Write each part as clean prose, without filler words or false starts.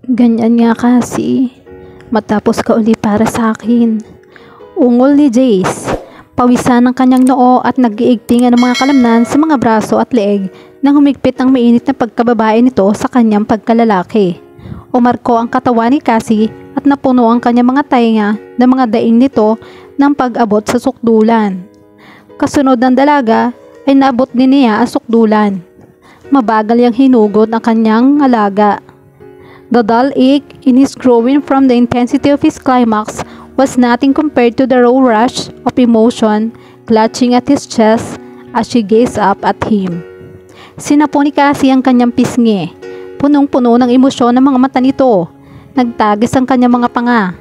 Ganyan nga kasi. Matapos ka uli para sa akin. Ungol ni Jace. Pawisan ng kanyang noo at nag-iigtingan ng mga kalamnan sa mga braso at leeg nang humigpit ang mainit na pagkababae nito sa kanyang pagkalalaki. Umarko ang katawan ni Cassie at napuno ang kanyang mga tainga ng mga daing nito ng pag-abot sa sukdulan. Kasunod ng dalaga ay naabot din niya ang sukdulan. Mabagal yang hinugod ang kanyang alaga. The dull ache in his growing from the intensity of his climax was nothing compared to the raw rush of emotion clutching at his chest as she gazed up at him. Sinapo ni Cassie ang kanyang pisngi. Punong-puno ng emosyon ng mga mata nito. Nagtagis ang kanyang mga panga.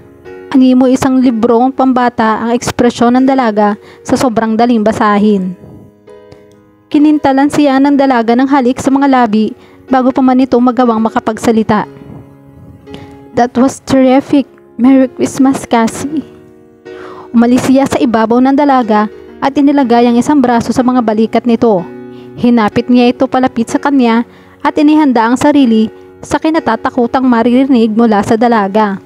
Animo isang librong pambata ang ekspresyon ng dalaga sa sobrang daling basahin. Kinintalan siya ng dalaga ng halik sa mga labi bago pa man ito magawang makapagsalita. That was terrific. Merry Christmas, Cassie. Umalis siya sa ibabaw ng dalaga at inilagay ang isang braso sa mga balikat nito. Hinapit niya ito palapit sa kanya at inihanda ang sarili sa kinatatakutang maririnig mula sa dalaga.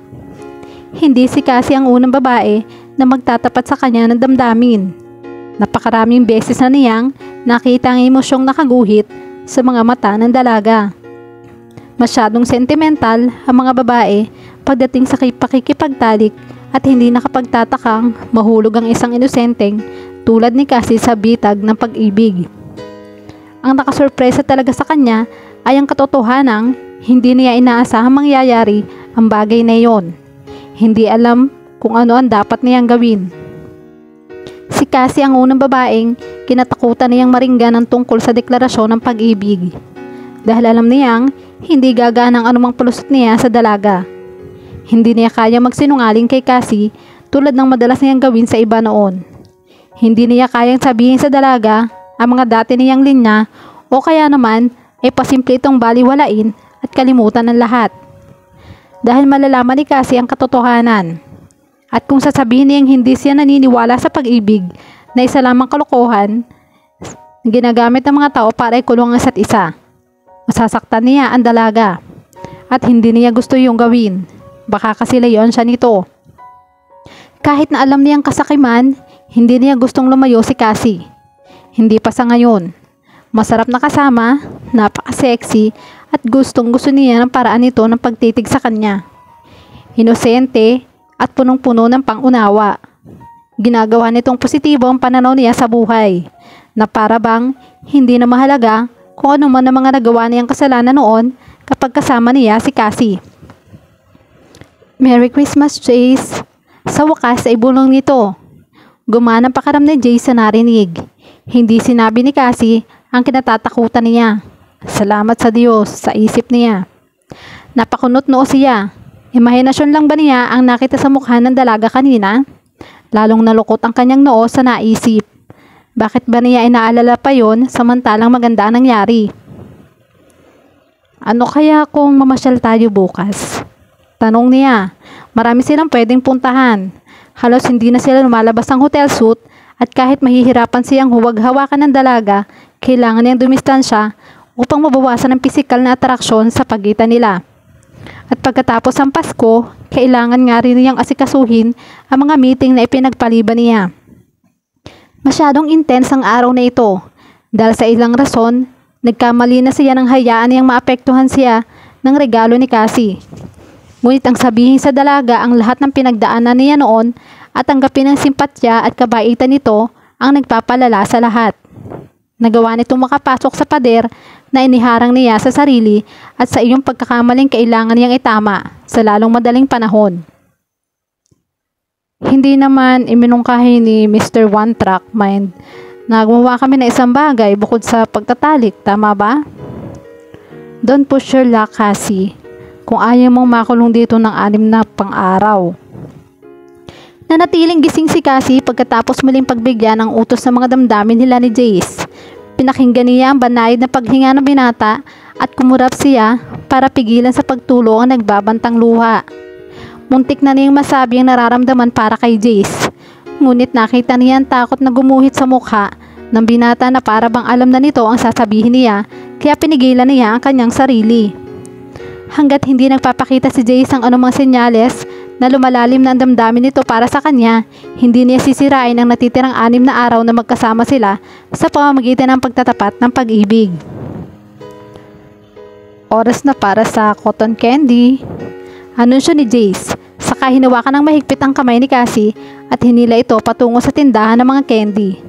Hindi si Cassie ang unang babae na magtatapat sa kanya ng damdamin. Napakaraming beses na niyang nakita ang emosyong nakaguhit sa mga mata ng dalaga. Masyadong sentimental ang mga babae pagdating sa pakikipagtalik at hindi nakapagtatakang mahulog ang isang inosenteng tulad ni Cassie sa bitag ng pag-ibig. Ang nakasurpresa talaga sa kanya ay ang katotohanang hindi niya inaasahang mangyayari ang bagay na iyon. Hindi alam kung ano ang dapat niyang gawin. Si Cassie ang unang babaeng kinatakutan niyang maringgan ang tungkol sa deklarasyon ng pag-ibig. Dahil alam niyang hindi gagana ang anumang palusot niya sa dalaga. Hindi niya kaya magsinungaling kay Cassie tulad ng madalas niyang gawin sa iba noon. Hindi niya kayang sabihin sa dalaga ang mga dati niyang linya o kaya naman ay pasimple itong baliwalain at kalimutan ng lahat. Dahil malalaman ni Cassie ang katotohanan. At kung sasabihin niyang hindi siya naniniwala sa pag-ibig na isa lamang kalokohan, ginagamit ng mga tao para ikulong ang isa't isa. Masasaktan niya ang dalaga at hindi niya gusto yung gawin. Baka kasi layon siya nito. Kahit na alam niyang kasakiman, hindi niya gustong lumayo si Cassie. Hindi pa sa ngayon. Masarap na kasama, napaka-sexy at gustong-gusto niya ng paraan nito ng pagtitig sa kanya. Inosente at punong-puno ng pangunawa. Ginagawa nitong positibo ang pananaw niya sa buhay, na para bang hindi na mahalaga kung ano man ang mga nagawa niyang kasalanan noon kapag kasama niya si Cassie. Merry Christmas, Jace. Sa wakas ay bulong nito. Gumana ang pakaram ni Jace sa narinig. Hindi sinabi ni Cassie ang kinatatakutan niya. Salamat sa Diyos, sa isip niya. Napakunot noo siya. Imahinasyon lang ba niya ang nakita sa mukha ng dalaga kanina? Lalong nalukot ang kanyang noo sa naisip. Bakit ba niya inaalala pa yon samantalang maganda ang nangyari? Ano kaya kung mamasyal tayo bukas? Tanong niya. Marami silang pwedeng puntahan. Halos hindi na sila lumalabas ng hotel suit at kahit mahihirapan siyang huwag-hawakan ng dalaga, kailangan niyang dumistansya upang mabawasan ang pisikal na atraksyon sa pagitan nila. At pagkatapos ng Pasko, kailangan nga rin niyang asikasuhin ang mga meeting na ipinagpaliban niya. Masyadong intense ang araw na ito. Dahil sa ilang rason, nagkamali na siya ng hayaan niyang maapektuhan siya ng regalo ni Cassie. Ngunit ang sabihin sa dalaga ang lahat ng pinagdaanan niya noon at tanggapin ang simpatya at kabaitan nito ang nagpapalala sa lahat. Nagawa nitong makapasok sa pader na iniharang niya sa sarili at sa iyong pagkakamaling kailangan niyang itama sa lalong madaling panahon. Hindi naman iminungkahi ni Mr. One Track Mind na gumawa kami ng isang bagay bukod sa pagtatalik, tama ba? Don't push your luck, Cassie. Kung ayaw mong makulong dito ng 6 na pang-araw. Nanatiling gising si Cassie pagkatapos muling pagbigyan ng utos ng mga damdamin nila ni Jace. Pinakinggan niya ang banayad na paghinga ng binata at kumurap siya para pigilan sa pagtulo ang nagbabantang luha. Muntik na niyang masabi ang nararamdaman para kay Jace. Ngunit nakita niya ang takot na gumuhit sa mukha ng binata na para bang alam na nito ang sasabihin niya, kaya pinigilan niya ang kanyang sarili. Hanggat hindi nagpapakita si Jace ang anumang senyales na lumalalim na ang damdamin nito para sa kanya, hindi niya sisirain ang natitirang 6 na araw na magkasama sila sa pamamagitan ng pagtatapat ng pag-ibig. Oras na para sa cotton candy. Anunsyo ni Jace, saka hinawakan ng mahigpit ang kamay ni Cassie at hinila ito patungo sa tindahan ng mga candy.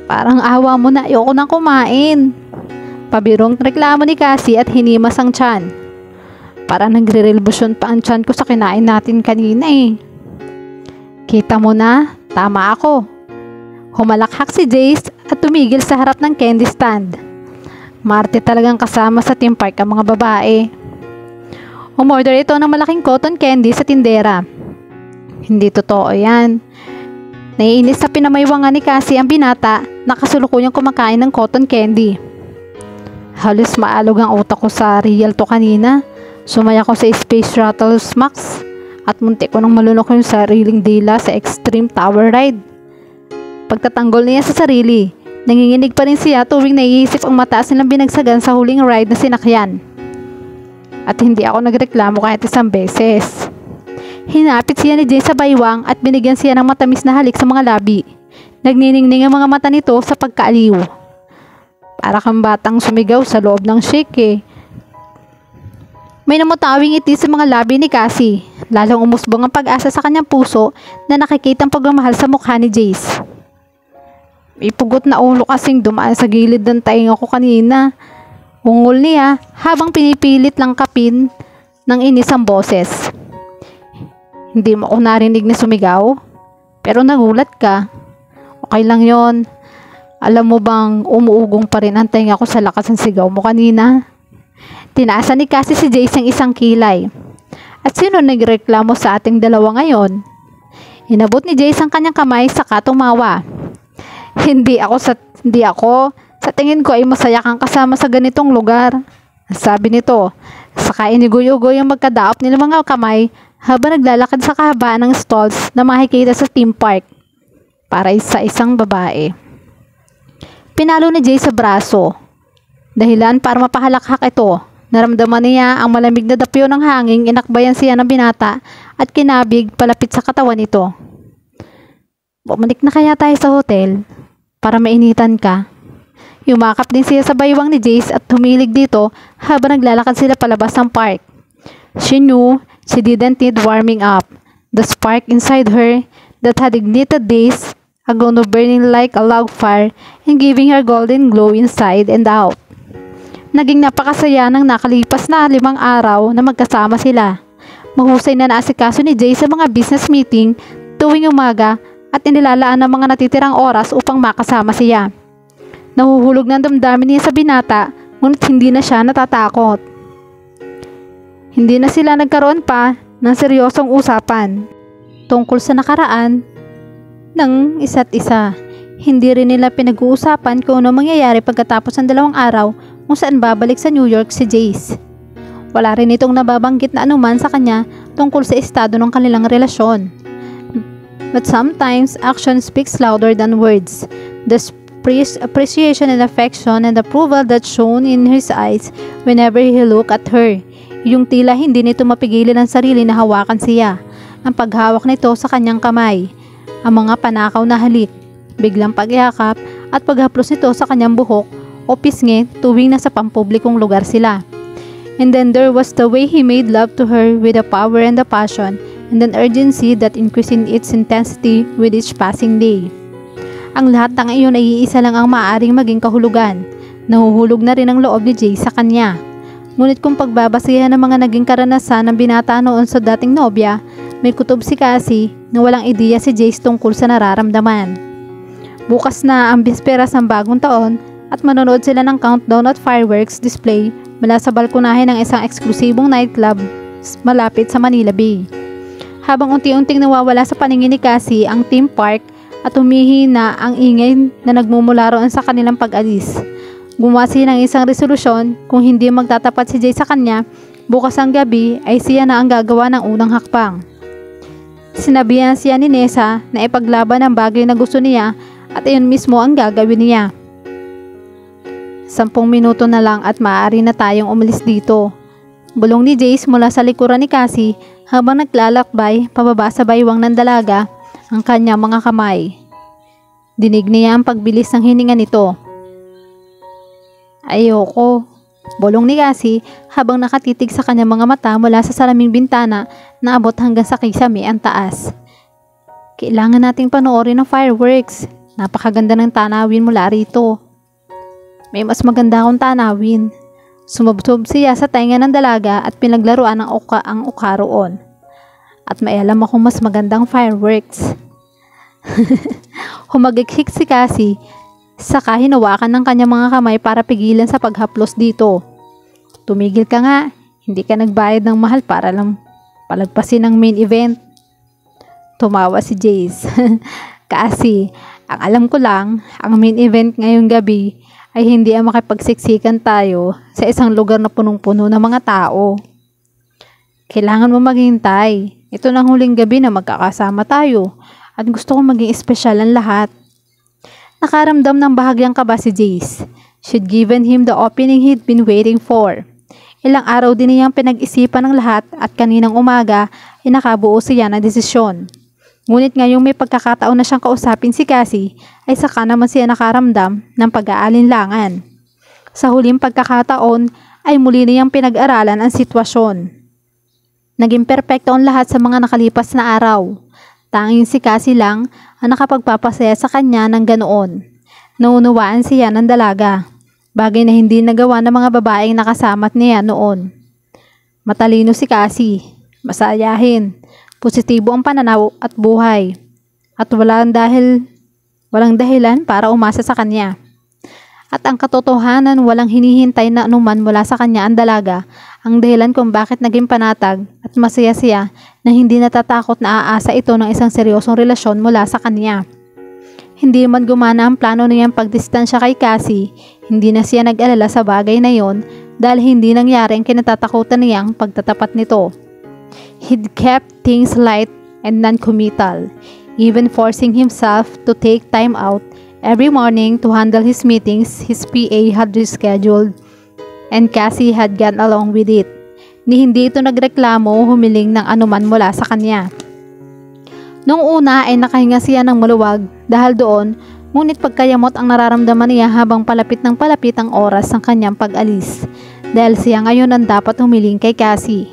Parang awa mo na, ayoko nang kumain. Pabirong reklamo ni Cassie at hinimas ang tiyan. Parang nagre-revolusyon pa ang tiyan ko sa kinain natin kanina eh. Kita mo na, tama ako. Humalakhak si Jace at tumigil sa harap ng candy stand. Marte talagang kasama sa theme park ang mga babae. Umorder ito ng malaking cotton candy sa tindera. Hindi totoo yan. Naiinis sa pinamaywanga ni Cassie ang binata na kasulukuyang kumakain ng cotton candy. Halos maalog ang utak ko sa real to kanina. Sumaya ko sa Space Shuttle Max at muntik ko nang malunok yung sariling dila sa Extreme Tower Ride. Pagtatanggol niya sa sarili, nanginginig pa rin siya tuwing naiisip ang mataas nilang binagsagan sa huling ride na sinakyan. At hindi ako nagreklamo kahit isang beses. Hinapit siya ni Jay sa baywang at binigyan siya ng matamis na halik sa mga labi. Nagniningning ang mga mata nito sa pagkaaliw. Para kang batang sumigaw sa loob ng shake eh. May namutawing ngiti sa mga labi ni Cassie. Lalong umusbong ang pag-asa sa kanyang puso na nakikita ang pagmamahal sa mukha ni Jace. May pugot na ulo kasing dumaan sa gilid ng tainga ko kanina. Ungol niya habang pinipilit lang kapin ng inis ang boses. Hindi mo ako narinig na sumigaw, pero nagulat ka. Okay lang yon. Alam mo bang umuugong pa rin ang tainga ko sa lakas ng sigaw mo kanina? Tinaasan ni Cassie si Jace ang isang kilay. At sino nagreklamo sa ating dalawa ngayon? Inabot ni Jace ang kanyang kamay saka tumawa. Hindi ako. Sa tingin ko ay masaya kang kasama sa ganitong lugar. Sabi nito, saka iniguy-ugoy ang magkadaop nilang mga kamay habang naglalakad sa kahabaan ng stalls na makikita sa theme park para sa isang babae. Pinalo ni Jay sa braso. Dahilan para mapahalakhak ito. Naramdaman niya ang malamig na dapyo ng hangin, inakbayan siya ng binata at kinabig palapit sa katawan nito. Bumalik na kaya tayo sa hotel para mainitan ka? Yumakap din siya sa baywang ni Jace at humilig dito habang naglalakad sila palabas ng park. She knew she didn't need warming up. The spark inside her that had ignited days ago no burning like a log fire and giving her golden glow inside and out. Naging napakasaya ng nakalipas na 5 araw na magkasama sila. Mahusay na naasikaso ni Jay sa mga business meeting tuwing umaga at inilalaan ng mga natitirang oras upang makasama siya. Nahuhulog ng damdamin niya sa binata, ngunit hindi na siya natatakot. Hindi na sila nagkaroon pa ng seryosong usapan tungkol sa nakaraan ng isa't isa. Hindi rin nila pinag-uusapan kung ano mangyayari pagkatapos ng 2 araw kung saan babalik sa New York si Jace. Wala rin itong nababanggit na anuman sa kanya tungkol sa estado ng kanilang relasyon. But sometimes action speaks louder than words. The appreciation and affection and approval that shone in his eyes whenever he looked at her. Yung tila hindi nito mapigilan ang sarili na hawakan siya. Ang paghawak nito sa kanyang kamay. Ang mga panakaw na halik, biglang pagyakap at paghaplos nito sa kanyang buhok o pisngi tuwing nasa pampublikong lugar sila. And then there was the way he made love to her with the power and the passion and an urgency that increased in its intensity with each passing day. Ang lahat ng iyon ay iisa lang ang maaaring maging kahulugan. Nahuhulog na rin ang loob ni Jay sa kanya. Ngunit kung pagbabasihan ng mga naging karanasan ng binata noon sa dating nobya, may kutob si Cassie na walang ideya si Jace tungkol sa nararamdaman. Bukas na ang bisperas ng bagong taon at manonood sila ng countdown at fireworks display mula sa balkonahe ng isang eksklusibong nightclub malapit sa Manila Bay. Habang unti-unting nawawala sa paningin ni Cassie ang theme park at humihina ang ingay na nagmumula roon sa kanilang pag-alis. Gumawa siya ng isang resolusyon kung hindi magtatapat si Jay sa kanya, bukas ang gabi ay siya na ang gagawa ng unang hakbang. Sinabihan siya ni Nessa na ipaglaban ang bagay na gusto niya at iyon mismo ang gagawin niya. 10 minuto na lang at maaari na tayong umalis dito. Bulong ni Jace mula sa likuran ni Cassie habang naglalakbay pababa sa baywang ng dalaga ang kanyang mga kamay. Dinig niya ang pagbilis ng hininga nito. Ayoko. Bulong ni Cassie habang nakatitig sa kanyang mga mata mula sa salaming bintana na abot hanggang sa kisame ang taas. Kailangan nating panoorin ang fireworks. Napakaganda ng tanawin mula rito. May mas maganda akong tanawin. Sumubsob siya sa tainga ng dalaga at pinaglaruan ang uka roon. At may alam akong mas magandang fireworks. Humagiksik si Cassie, saka hinawakan ng kanyang mga kamay para pigilan sa paghaplos dito. Tumigil ka nga, hindi ka nagbayad ng mahal para lang palagpasin ang main event. Tumawa si Jace. Kasi, ang alam ko lang, ang main event ngayong gabi ay hindi ang makipagsiksikan tayo sa isang lugar na punong-puno ng mga tao. Kailangan mo maghintay. Ito na huling gabi na magkakasama tayo at gusto kong maging espesyal ang lahat. Nakaramdam ng bahagyang kaba si Jace. She'd given him the opening he'd been waiting for. Ilang araw din niyang pinag-isipan ng lahat at kaninang umaga ay nakabuo siya ng desisyon. Ngunit ngayong may pagkakataon na siyang kausapin si Cassie ay saka naman siya nakaramdam ng pag-aalinlangan. Sa huling pagkakataon ay muli niyang pinag-aralan ang sitwasyon. Naging perpekto ang lahat sa mga nakalipas na araw. Tanging si Cassie lang ang nakapagpapasaya sa kanya ng ganoon. Naunawaan siya ng dalaga, bagay na hindi nagawa ng mga babaeng nakasamat niya noon. Matalino si Cassie, masayahin, positibo ang pananaw at buhay, at walang dahilan para umasa sa kanya. At ang katotohanan, walang hinihintay na anuman mula sa kanya ang dalaga, ang dahilan kung bakit naging panatag at masaya siya na hindi natatakot na aasa ito ng isang seryosong relasyon mula sa kanya. Hindi man gumana ang plano niyang pagdistansya kay Cassie, hindi na siya nag-alala sa bagay na yon dahil hindi nangyari ang kinatatakutan niyang pagtatapat nito. He'd kept things light and non-committal, even forcing himself to take time out every morning to handle his meetings his PA had rescheduled, and Cassie had gone along with it. Ni hindi ito nagreklamo o humiling ng anuman mula sa kanya. Noong una ay nakahinga siya ng maluwag dahil doon, ngunit pagkayamot ang nararamdaman niya habang palapit ng palapit ang oras ng kanyang pag-alis, dahil siya ngayon ang dapat humiling kay Cassie.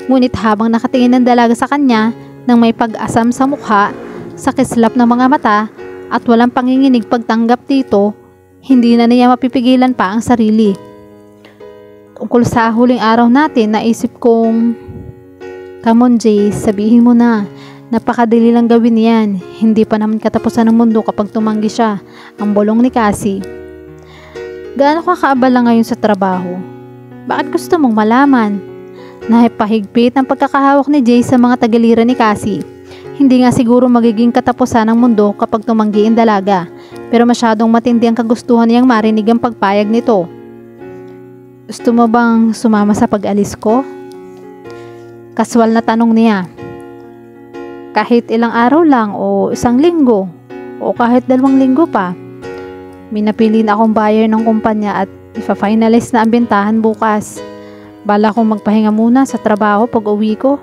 Ngunit habang nakatingin ng dalaga sa kanya nang may pag-asam sa mukha, sa kislap ng mga mata at walang panginginig pagtanggap dito, hindi na niya mapipigilan pa ang sarili. Tungkol sa huling araw natin, naisip kong, come on Jace, sabihin mo na, napakadali lang gawin yan, hindi pa naman katapusan ng mundo kapag tumanggi siya, ang bulong ni Cassie. Gaano ka kaabala ngayon sa trabaho? Bakit gusto mong malaman? Napahigpit ang pagkakahawak ni Jace sa mga tagaliran ni Cassie. Hindi nga siguro magiging katapusan ng mundo kapag tumanggi ang dalaga, pero masyadong matindi ang kagustuhan niyang marinig ang pagpayag nito. Gusto mo bang sumama sa pag-alis ko? Kaswal na tanong niya. Kahit ilang araw lang o isang linggo o kahit 2 linggo pa. May napili na akong buyer ng kumpanya at ipa-finalize na ang bentahan bukas. Bala kong magpahinga muna sa trabaho pag uwi ko.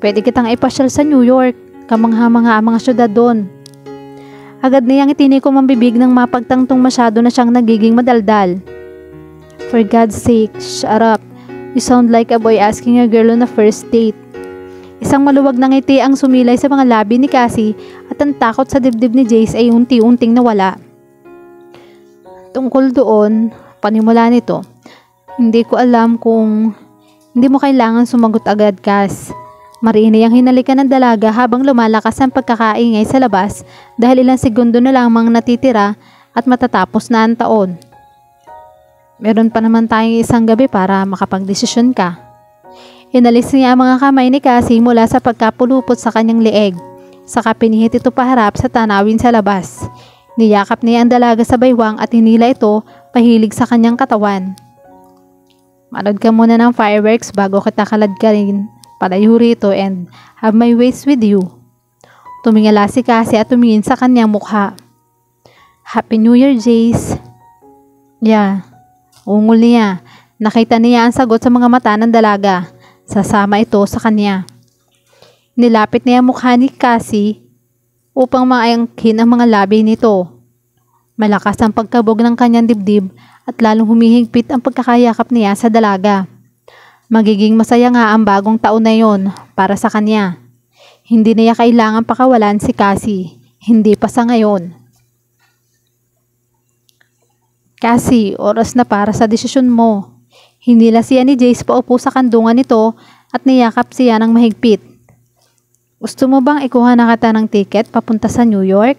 Pwede kitang ipasyal sa New York, kamangha-mangha ang mga syudad doon. Agad niyang itinikom ang bibig nang mapagtangtong masyado na siyang nagiging madaldal. For God's sake, shut up. You sound like a boy asking a girl on a first date. Isang maluwag na ngiti ang sumilay sa mga labi ni Cassie at ang takot sa dibdib ni Jace ay unti-unting nawala. Tungkol doon, panimula nito, hindi ko alam kung hindi mo kailangan sumagot agad, Cass. Mariinay ang hinalikan ng dalaga habang lumalakas ang pagkakaingay sa labas dahil ilang segundo na lamang natitira at matatapos na ang taon. Meron pa naman tayong isang gabi para makapagdesisyon ka. Inalis niya ang mga kamay ni Cassie mula sa pagkapulupot sa kanyang leeg. Saka pinihit ito paharap sa tanawin sa labas. Niyakap niya ang dalaga sa baywang at hinila ito pahilig sa kanyang katawan. Manood ka muna ng fireworks bago kita kaladkarin palayo rito and have my ways with you. Tumingala si Cassie at tumingin sa kanyang mukha. Happy New Year, Jace. Yeah, Ungol niya. Nakita niya ang sagot sa mga mata ng dalaga. Sasama ito sa kanya. Nilapit niya ang mukha ni Cassie upang maangkin ang mga labi nito. Malakas ang pagkabog ng kanyang dibdib at lalong humihigpit ang pagkakayakap niya sa dalaga. Magiging masaya nga ang bagong taon na yon para sa kanya. Hindi niya kailangan pakawalan si Cassie. Hindi pa sa ngayon. Cassie, oras na para sa desisyon mo. Hinila siya ni Jace paupo sa kandungan nito at niyakap siya ng mahigpit. Gusto mo bang ikuha na kita ng tiket papunta sa New York?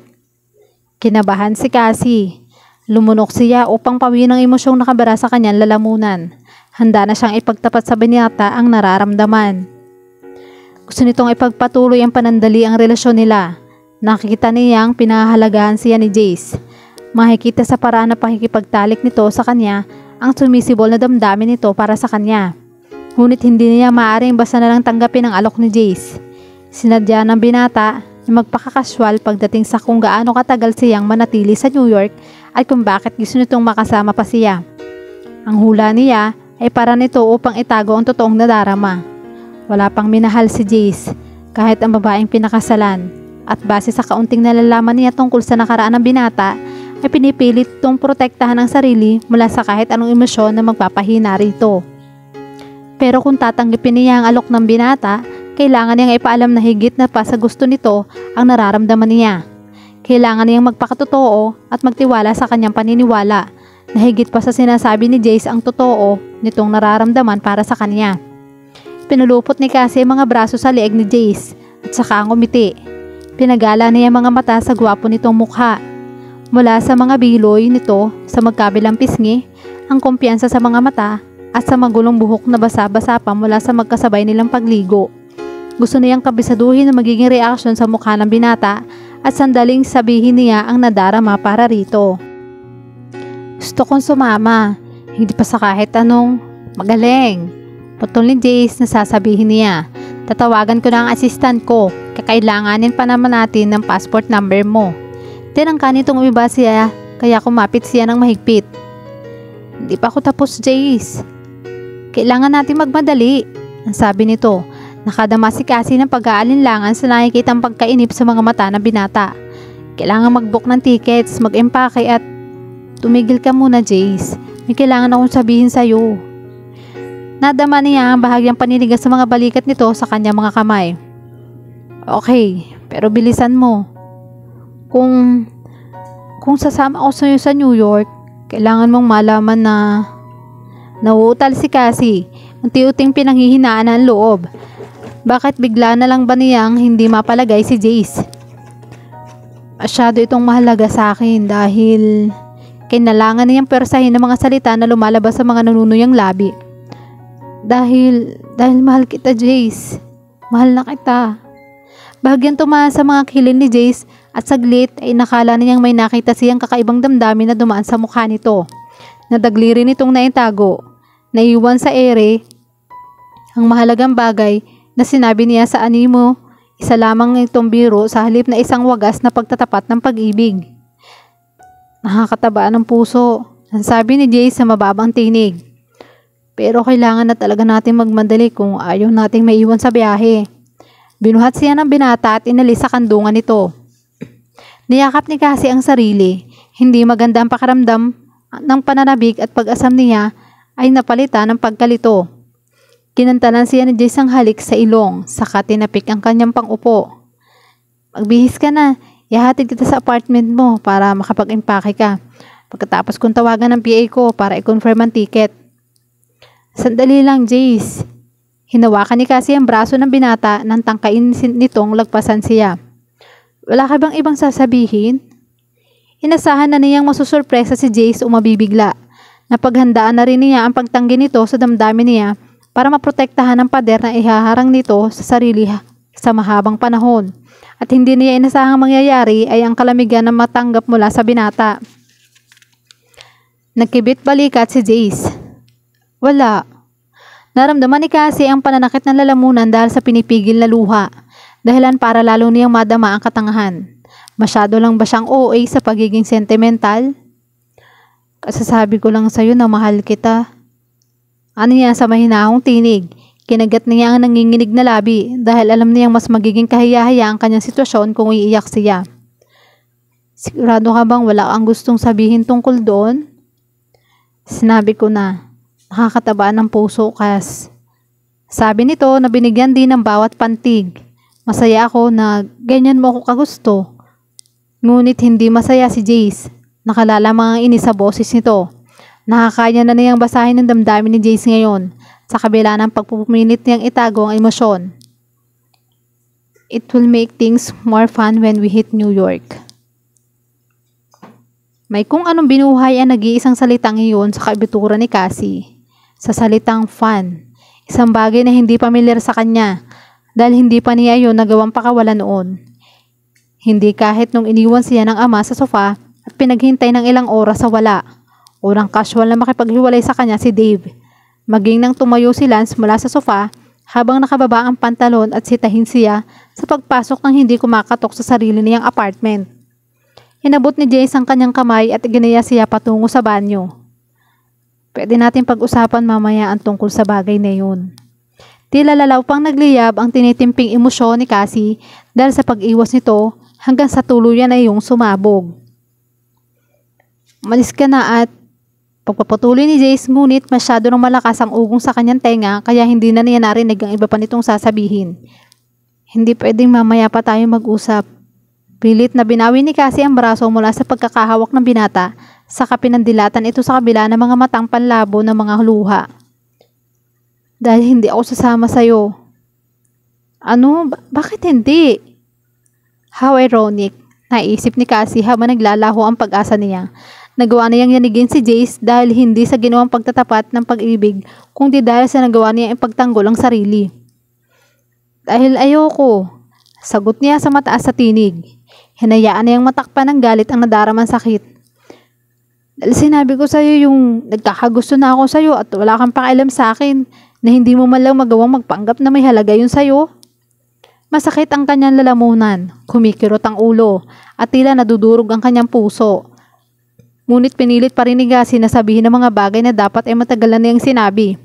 Kinabahan si Cassie. Lumunok siya upang pawin ang emosyong nakabara sa kanyang lalamunan. Handa na siyang ipagtapat sa binata ang nararamdaman. Gusto nitong ipagpatuloy ang panandali ang relasyon nila. Nakikita niyang pinahahalagahan siya ni Jace. Makikita sa paraan na pakikipagtalik nito sa kanya ang sumisibol na damdamin nito para sa kanya. Ngunit hindi niya maaaring basta na lang tanggapin ang alok ni Jace. Sinadya ng binata na magpakakaswal pagdating sa kung gaano katagal siyang manatili sa New York at kung bakit gusto nitong makasama pa siya. Ang hula niya ay para nito upang itago ang totoong nadarama. Wala pang minahal si Jace kahit ang babaeng pinakasalan at base sa kaunting nalalaman niya tungkol sa nakaraan ng binata ay pinipilit itong protektahan ang sarili mula sa kahit anong emosyon na magpapahina rito. Pero kung tatanggapin niya ang alok ng binata, kailangan niyang ipaalam na higit na pa sa gusto nito ang nararamdaman niya. Kailangan niyang magpakatotoo at magtiwala sa kanyang paniniwala na higit pa sa sinasabi ni Jace ang totoo nitong nararamdaman para sa kanya. Pinulupot ni Cassie ang mga braso sa leeg ni Jace at saka ang umiti. Pinagala niya ang mga mata sa gwapo nitong mukha. Mula sa mga biloy nito sa magkabilang pisngi, ang kumpiyansa sa mga mata at sa magulong buhok na basa-basa pa mula sa magkasabay nilang pagligo. Gusto niyang kabisaduhin ang magiging reaksyon sa mukha ng binata at sandaling sabihin niya ang nadarama para rito. Gusto kong sumama, hindi pa sa kahit anong magaling. Putol ni Jace na sasabihin niya. Tatawagan ko na ang assistant ko, kakailanganin pa naman natin ng passport number mo. Tinangka nitong umiba siya kaya kumapit siya ng mahigpit. Hindi pa ako tapos, Jace. Kailangan natin magmadali, ang sabi nito. Nakadama si Cassie ng pag-aalinlangan sa nakikitang pagkainip sa mga mata ng binata. Kailangan mag-book ng tickets, mag-empake at tumigil ka muna, Jace. May kailangan akong sabihin sa'yo. Nadama niya ang bahagyang paninigas sa mga balikat nito sa kanyang mga kamay. Okay, pero bilisan mo. Kung sasama ako sa'yo sa New York, kailangan mong malaman na nauutal si Cassie. Unti-unting pinanghihinaan ang loob. Bakit bigla na lang ba niyang hindi mapalagay si Jace? Masyado itong mahalaga sa akin dahil kailangan niyang persahin ang mga salita na lumalabas sa mga nanunuyang labi. Dahil mahal kita, Jace. Mahal na kita. Bahagyang tumaas sa mga kilin ni Jace at saglit ay nakala niyang may nakita siyang kakaibang damdamin na dumaan sa mukha nito. Nadagli rin itong naitago. Naiwan sa ere ang mahalagang bagay na sinabi niya sa animo. Isa lamang itong biro sa halip na isang wagas na pagtatapat ng pag-ibig. Nakakataba ng puso, ang sabi ni Jace sa mababang tinig. Pero kailangan na talaga natin magmadali kung ayaw nating maiwan sa biyahe. Binuhat siya ng binata at inalis sa kandungan nito. Niyakap ni Cassie ang sarili. Hindi maganda ang pakiramdam ng pananabik at pag-asam niya ay napalitan ng pagkalito. Kinantanan siya ni Jace ang halik sa ilong, saka tinapik ang kanyang pang-upo. Magbihis ka na, ihatid kita sa apartment mo para makapag-impake ka. Pagkatapos kong tawagan ng PA ko para i-confirm ang ticket. Sandali lang, Jace. Hinawakan ni Cassie ang braso ng binata nang tangkain nitong lagpasan siya. Wala ka bang ibang sasabihin? Inasahan na niyang masusurpresa si Jace o mabibigla. Napaghandaan na rin niya ang pagtanggi nito sa damdamin niya para maprotektahan ang pader na ihaharang nito sa sarili sa mahabang panahon. At hindi niya inasahang mangyayari ay ang kalamigan na matanggap mula sa binata. Nagkibit balikat si Jace. Wala. Naramdaman ni Cassie ang pananakit ng lalamunan dahil sa pinipigil na luha. Dahilan para lalo niyang madama ang katangahan. Masyado lang ba siyang OA sa pagiging sentimental? Kasasabi ko lang sa'yo na mahal kita. Ano niya sa mahinahong tinig? Kinagat niya ang nanginginig na labi dahil alam niyang mas magiging kahiya-hiya ang kanyang sitwasyon kung iiyak siya. Sigurado ka bang wala kang gustong sabihin tungkol doon? Sinabi ko na, nakakataba ng puso, Cass. Sabi nito na binigyan din ng bawat pantig. Masaya ako na ganyan mo ako kagusto. Ngunit hindi masaya si Jace. Nakalalamang ang inis sa boses nito. Nakakaya na niyang basahin ang damdamin ni Jace ngayon sa kabila ng pagpupumilit niyang itago ang emosyon. It will make things more fun when we hit New York. May kung anong binuhay ang nag-iisang salitang iyon sa kabituran ni Cassie. Sa salitang fun, isang bagay na hindi pamilyar sa kanya dahil hindi pa niya yun nagawang pakawalan noon. Hindi kahit nung iniwan siya ng ama sa sofa at pinaghintay ng ilang oras sa wala. Urang casual na makipaghiwalay sa kanya si Dave. Maging nang tumayo si Lance mula sa sofa habang nakababa ang pantalon at sitahin siya sa pagpasok ng hindi kumakatok sa sarili niyang apartment. Inabot ni Jace ang kanyang kamay at iginaya siya patungo sa banyo. Pwede natin pag-usapan mamaya ang tungkol sa bagay na yun. Tila lalaw pang nagliyab ang tinitimping emosyon ni Cassie dahil sa pag-iwas nito hanggang sa tuluyan na iyong sumabog. Umalis ka na at pagpapatuloy ni Jace ngunit masyado nang malakas ang ugong sa kanyang tenga kaya hindi na niya narinig ang iba pa nitong sasabihin. Hindi pwedeng mamaya pa tayo mag-usap. Pilit na binawi ni Cassie ang braso mula sa pagkakahawak ng binata saka pinandilatan ito sa kabila ng mga matang panlabo ng mga luha. Dahil hindi ako sasama sa'yo. Ano? Bakit hindi? How ironic, naisip ni Cassie habang naglalaho ang pag-asa niya. Nagawa niyang yanigin si Jace dahil hindi sa ginawang pagtatapat ng pag-ibig kundi dahil sa nagawa niya ipagtanggol ang sarili. Dahil ayoko, sagot niya sa mataas sa tinig. Hinayaan niyang matakpan ng galit ang nadaramang sakit. Dahil sinabi ko sa'yo yung nagkakagusto na ako sa'yo at wala kang pakialam sa akin na hindi mo man lang magawang magpanggap na may halaga yun sa'yo. Masakit ang kanyang lalamunan, kumikirot ang ulo at tila nadudurog ang kanyang puso. Ngunit pinilit pa rin ni Cassie na sabihin ng mga bagay na dapat ay matagalan niyang sinabi.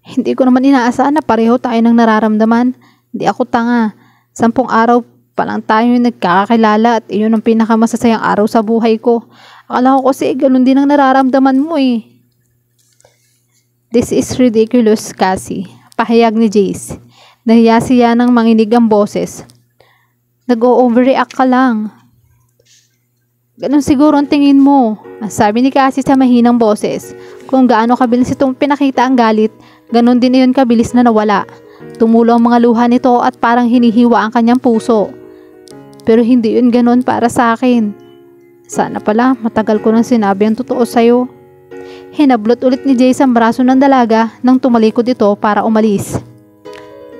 Hindi ko naman inaasahan na pareho tayo ng nararamdaman. Hindi ako tanga. 10 araw pa lang tayo nagkakakilala at iyon ang pinakamasasayang araw sa buhay ko. Akala ko kasi ganun din ang nararamdaman mo eh. This is ridiculous, Cassie. Pahayag ni Jace. Nahiya siya ng manginig ang boses. Nag-o-overreact ka lang. Ganun siguro ang tingin mo. Sabi ni Cassie sa mahinang boses. Kung gaano kabilis itong pinakita ang galit, ganun din iyon kabilis na nawala. Tumulo ang mga luha nito at parang hinihiwa ang kanyang puso. Pero hindi yun ganun para sa akin. Sana pala matagal ko nang sinabi ang totoo sa'yo. Hinablot ulit ni Jace ang braso ng dalaga nang tumalikod ito para umalis.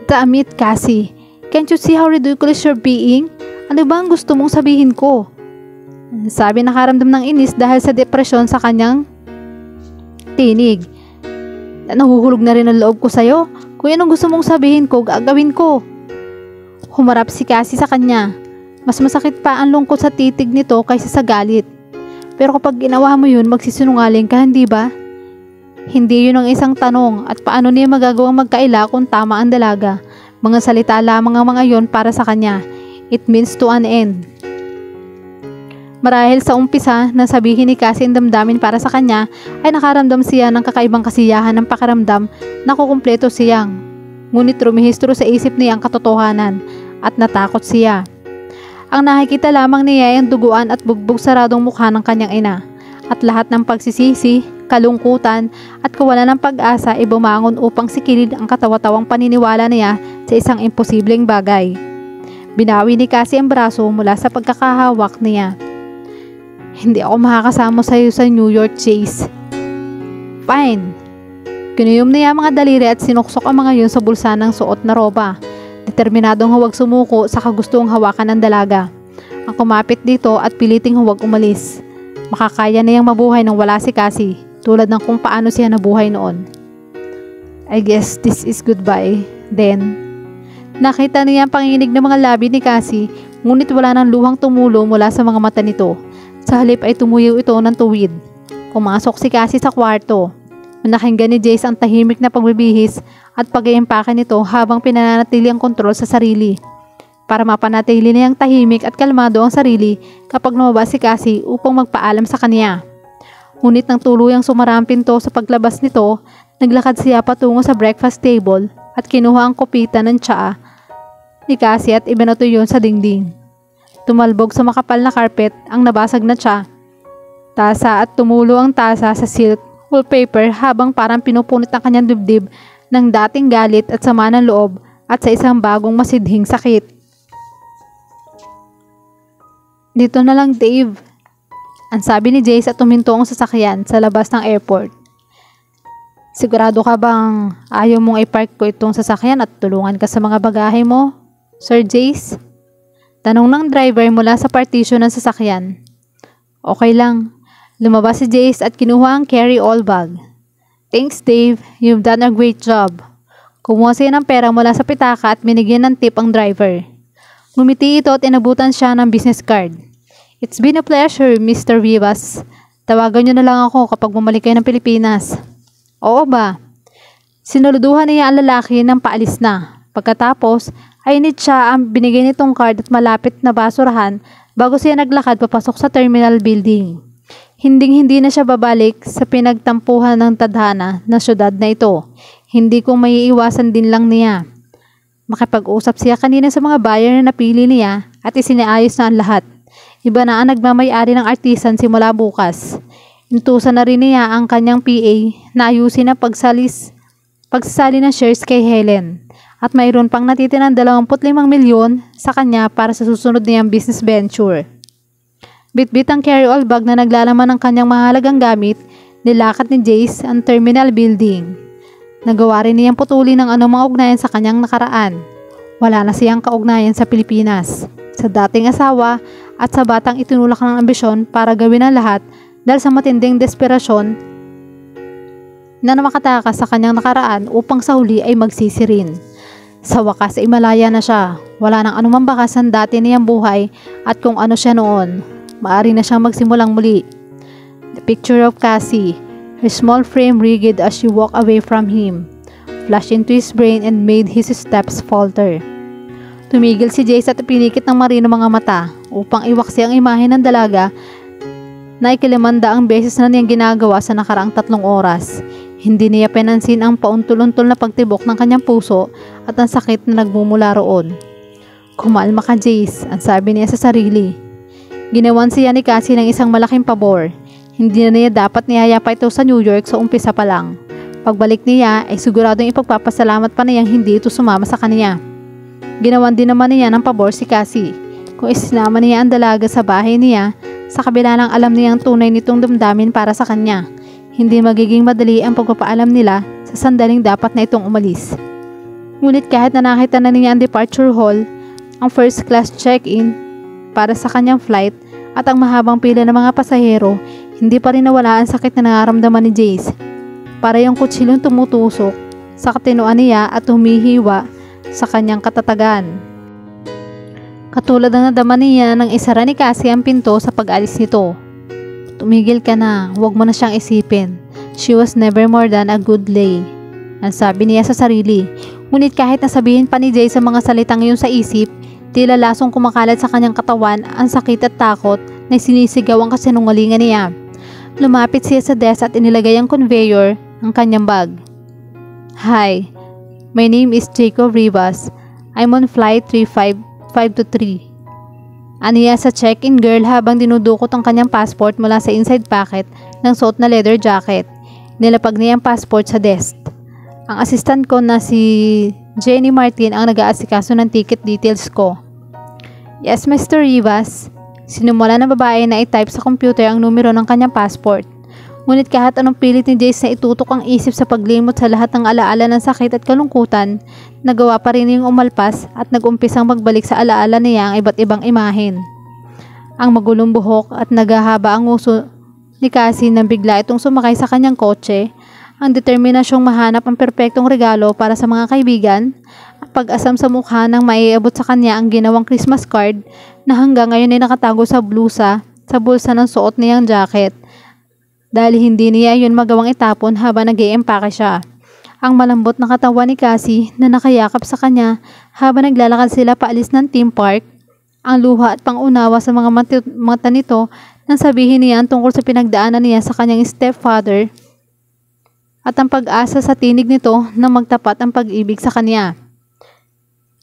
Damn it, Cassie. Can't you see how ridiculous you're being? Ano ba ang gusto mong sabihin ko? Sabi nakaramdam ng inis dahil sa depresyon sa kanyang tinig. Nahuhulog na rin ang loob ko sa'yo. Kung anong gusto mong sabihin ko, gagawin ko. Humarap si Cassie sa kanya. Mas masakit pa ang lungkot sa titig nito kaysa sa galit. Pero kapag ginawa mo yun, magsisinungaling ka, hindi ba? Hindi yun ang isang tanong at paano niya magagawang magkaila kung tama ang dalaga. Mga salita lamang ang mga yon para sa kanya. It means to an end. Marahil sa umpisa na sabihin ni Cassie ang damdamin para sa kanya ay nakaramdam siya ng kakaibang kasiyahan ng pakiramdam na kukumpleto siyang. Ngunit rumihistro sa isip niya ang katotohanan at natakot siya. Ang nakikita lamang niya ay ang duguan at bugbog saradong mukha ng kanyang ina at lahat ng pagsisisi, kalungkutan at kawalan ng pag-asa ay bumangon upang sikilid ang katawa-tawang paniniwala niya sa isang imposibleng bagay. Binawi ni Cassie ang braso mula sa pagkakahawak niya. Hindi ako makakasama sa iyo sa New York, Chase. Fine. Kinuyom niya ang mga daliri at sinuksok ang mga yun sa bulsa ng suot na roba. Determinadong huwag sumuko sa kagustong hawakan ng dalaga. Ang kumapit dito at piliting huwag umalis. Makakaya niyang mabuhay nang wala si Cassie, tulad ng kung paano siya nabuhay noon. I guess this is goodbye. Then, nakita niya ang panginig ng mga labi ni Cassie, ngunit wala nang luhang tumulo mula sa mga mata nito. Sa halip ay tumuyaw ito ng tuwid. Pumasok si Cassie sa kwarto. Nakinggan ni Jace ang tahimik na pagbibihis at pag-iimpake nito habang pinananatili ang kontrol sa sarili. Para mapanatili niyang tahimik at kalmado ang sarili kapag lumabas si Cassie upang magpaalam sa kanya. Ngunit nang tuluyang sumara ang pinto sa paglabas nito, naglakad siya patungo sa breakfast table at kinuha ang kopita ng tsaa ni Cassie at ibinato yun sa dingding. Tumalbog sa makapal na carpet ang nabasag na tasa at tumulo ang tasa sa silk wallpaper habang parang pinupunit ang kanyang dibdib ng dating galit at sama ng loob at sa isang bagong masidhing sakit. Dito na lang, Dave, ang sabi ni Jace at tuminto ang sasakyan sa labas ng airport. Sigurado ka bang ayaw mong i-park ko itong sasakyan at tulungan ka sa mga bagahe mo, Sir Jace? Tanong ng driver mula sa partition ng sasakyan. Okay lang. Lumabas si Jace at kinuha ang carry-all bag. Thanks, Dave. You've done a great job. Kumuha siya ng pera mula sa pitaka at binigyan ng tip ang driver. Ngumiti ito at inabutan siya ng business card. It's been a pleasure, Mr. Vivas. Tawagan niyo na lang ako kapag bumalik kayo ng Pilipinas. Oo ba? Sinuluduhan niya ang lalaki ng paalis na. Pagkatapos, ay init siya ang binigay nitong card at malapit na basurahan bago siya naglakad papasok sa terminal building. Hinding-hindi na siya babalik sa pinagtampuhan ng tadhana na syudad na ito. Hindi kung maiiwasan din lang niya. Makipag-usap siya kanina sa mga buyer na napili niya at isinaayos na ang lahat. Iba na ang nagmamay-ari ng artisan simula bukas. Intusan na rin niya ang kanyang PA na ayusin ang pagsasali ng shares kay Helen. At mayroon pang natitirang 25 milyon sa kanya para sa susunod niyang business venture. Bitbit ang carry-all bag na naglalaman ng kanyang mahalagang gamit, nilakad ni Jace ang terminal building. Nagawa rin niyang putuli ng anumang ugnayan sa kanyang nakaraan. Wala na siyang kaugnayan sa Pilipinas, sa dating asawa at sa batang itinulak ng ambisyon para gawin ang lahat dahil sa matinding desperasyon na makatakas sa kanyang nakaraan upang sa huli ay magsisirin. Sa wakas ay malaya na siya. Wala nang anumang bakas ang dati niyang buhay at kung ano siya noon. Maaari na siyang magsimulang muli. The picture of Cassie, her small frame rigid as she walked away from him, flashed into his brain and made his steps falter. Tumigil si Jace at pinikit ng marino mga mata upang iwaksi ang imahe ng dalaga na ikilimanda ang beses na niyang ginagawa sa nakaraang 3 oras. Hindi niya pinansin ang pauntol-untol na pagtibok ng kanyang puso at ang sakit na nagmumula roon. Kumalma ka, Jace, ang sabi niya sa sarili. Ginawan siya ni Cassie ng isang malaking pabor. Hindi na niya dapat niyaya pa ito sa New York sa umpisa pa lang. Pagbalik niya ay siguradong ipagpapasalamat pa niyang hindi ito sumama sa kanya. Ginawan din naman niya ng pabor si Cassie. Kung isinama niya ang dalaga sa bahay niya, sa kabila ng alam niyang tunay nitong damdamin para sa kanya, hindi magiging madali ang pagpapaalam nila sa sandaling dapat na itong umalis. Ngunit kahit na nakita na niya ang departure hall, ang first class check-in para sa kanyang flight at ang mahabang pila ng mga pasahero, hindi pa rin nawala ang sakit na nararamdaman ni Jace. Para yung kutsilong tumutusok sa katinuan niya at humihiwa sa kanyang katatagan. Katulad ng nadama niya nang isara ni Cassie ang pinto sa pag-alis nito. Tumigil ka na, huwag mo na siyang isipin. She was never more than a good lay. Ang sabi niya sa sarili. Ngunit kahit nasabihin pa ni Jace sa mga salitang iyon sa isip, tila lasong kumakalat sa kanyang katawan ang sakit at takot na sinisigaw ang kasinungalingan niya. Lumapit siya sa desk at inilagay ang conveyor ang kanyang bag. Hi, my name is Jacob Rivas. I'm on flight 35523. Aniya sa check-in girl habang dinudukot ang kanyang passport mula sa inside pocket ng suot na leather jacket. Nilapag niya ang passport sa desk. Ang assistant ko na si Jenny Martin ang nag-aasikaso ng ticket details ko. Yes, Mr. Rivas. Sinumula ng babae na i-type sa computer ang numero ng kanyang passport. Ngunit kahit anong pilit ni Jace na itutok ang isip sa paglimot sa lahat ng alaala ng sakit at kalungkutan, nagawa pa rin niyang umalpas at nag-umpisang magbalik sa alaala niya ang iba't ibang imahen. Ang magulong buhok at naghahaba ang uso ni Cassie nang bigla itong sumakay sa kanyang kotse, ang determinasyong mahanap ang perpektong regalo para sa mga kaibigan, ang pag-asam sa mukha nang maiabot sa kanya ang ginawang Christmas card na hanggang ngayon ay nakatago sa bulsa ng suot niyang jacket, dahil hindi niya yun magawang itapon habang nag-i-empake siya. Ang malambot na katawan ni Cassie na nakayakap sa kanya habang naglalakad sila paalis ng theme park, ang luha at pangunawa sa mga mata nito nang sabihin niya tungkol sa pinagdaanan niya sa kanyang stepfather at ang pag-asa sa tinig nito na magtapat ang pag-ibig sa kanya.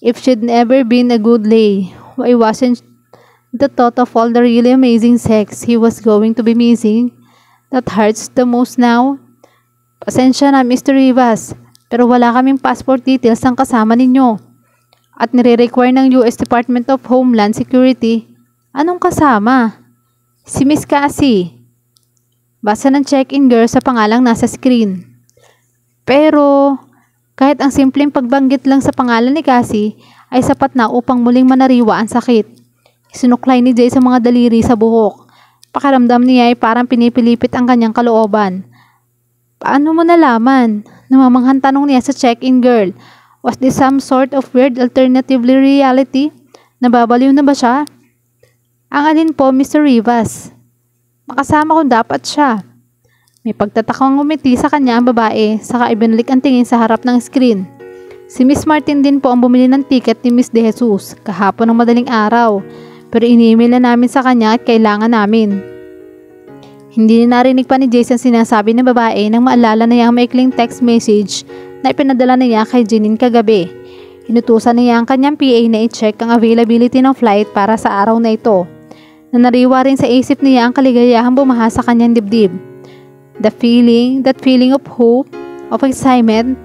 If she'd never been a good lay, why wasn't the thought of all the really amazing sex he was going to be missing that hurts the most now? Pasensya na, Mr. Rivas, pero wala kaming passport details ng kasama ninyo. At nire-require ng US Department of Homeland Security. Anong kasama? Si Miss Cassie. Basa ng check-in girl sa pangalang nasa screen. Pero, kahit ang simpleng pagbanggit lang sa pangalan ni Cassie ay sapat na upang muling manariwa ang sakit. Sinuklay ni Jay sa mga daliri sa buhok. Pakiramdam niya ay parang pinipilipit ang kanyang kalooban. Paano mo nalaman? Namamanghan tanong niya sa check-in girl. Was this some sort of weird alternative reality? Nababaliw na ba siya? Ang alin po, Mr. Rivas? Makasama ko dapat siya. May pagtatakang umiti sa kanya ang babae, saka ibinalik ang tingin sa harap ng screen. Si Miss Martin din po ang bumili ng ticket ni Miss De Jesus kahapon ng madaling araw, pero ini-email na namin sa kanya at kailangan namin. Hindi narinig pa ni Jason sinasabi ng babae nang maalala na niya ang maikling text message na ipinadala niya kay Janine kagabi. Inutusan niya ang kanyang PA na i-check ang availability ng flight para sa araw na ito. Nanariwa rin sa isip niya ang kaligayahang bumaha sa kanyang dibdib. That feeling of hope, of excitement,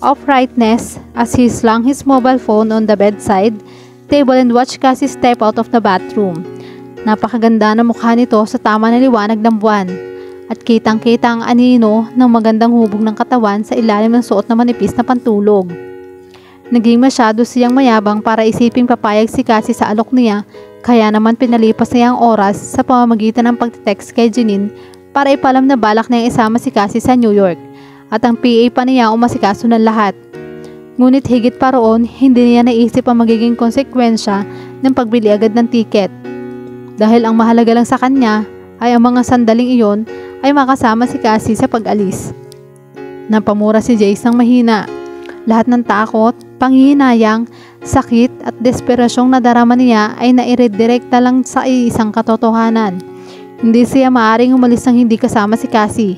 of rightness as he slung his mobile phone on the bedside table and watched Cassie step out of the bathroom. Napakaganda ng mukha nito sa tama na liwanag ng buwan at kitang-kita ang anino ng magandang hubog ng katawan sa ilalim ng suot na manipis na pantulog. Naging masyado siyang mayabang para isiping papayag si Cassie sa alok niya, kaya naman pinalipas niya ang oras sa pamamagitan ng pagtext kay Janine para ipalam na balak na isama si Cassie sa New York at ang PA pa niya umasikaso ng lahat. Ngunit higit pa roon, hindi niya naisip ang magiging konsekwensya ng pagbili agad ng tiket. Dahil ang mahalaga lang sa kanya ay ang mga sandaling iyon ay makasama si Cassie sa pag-alis. Napamura si Jace ng mahina. Lahat ng takot, panghihinayang, sakit at desperasyong nadarama niya ay nairedirekta lang sa isang katotohanan. Hindi siya maaring umalis nang hindi kasama si Cassie.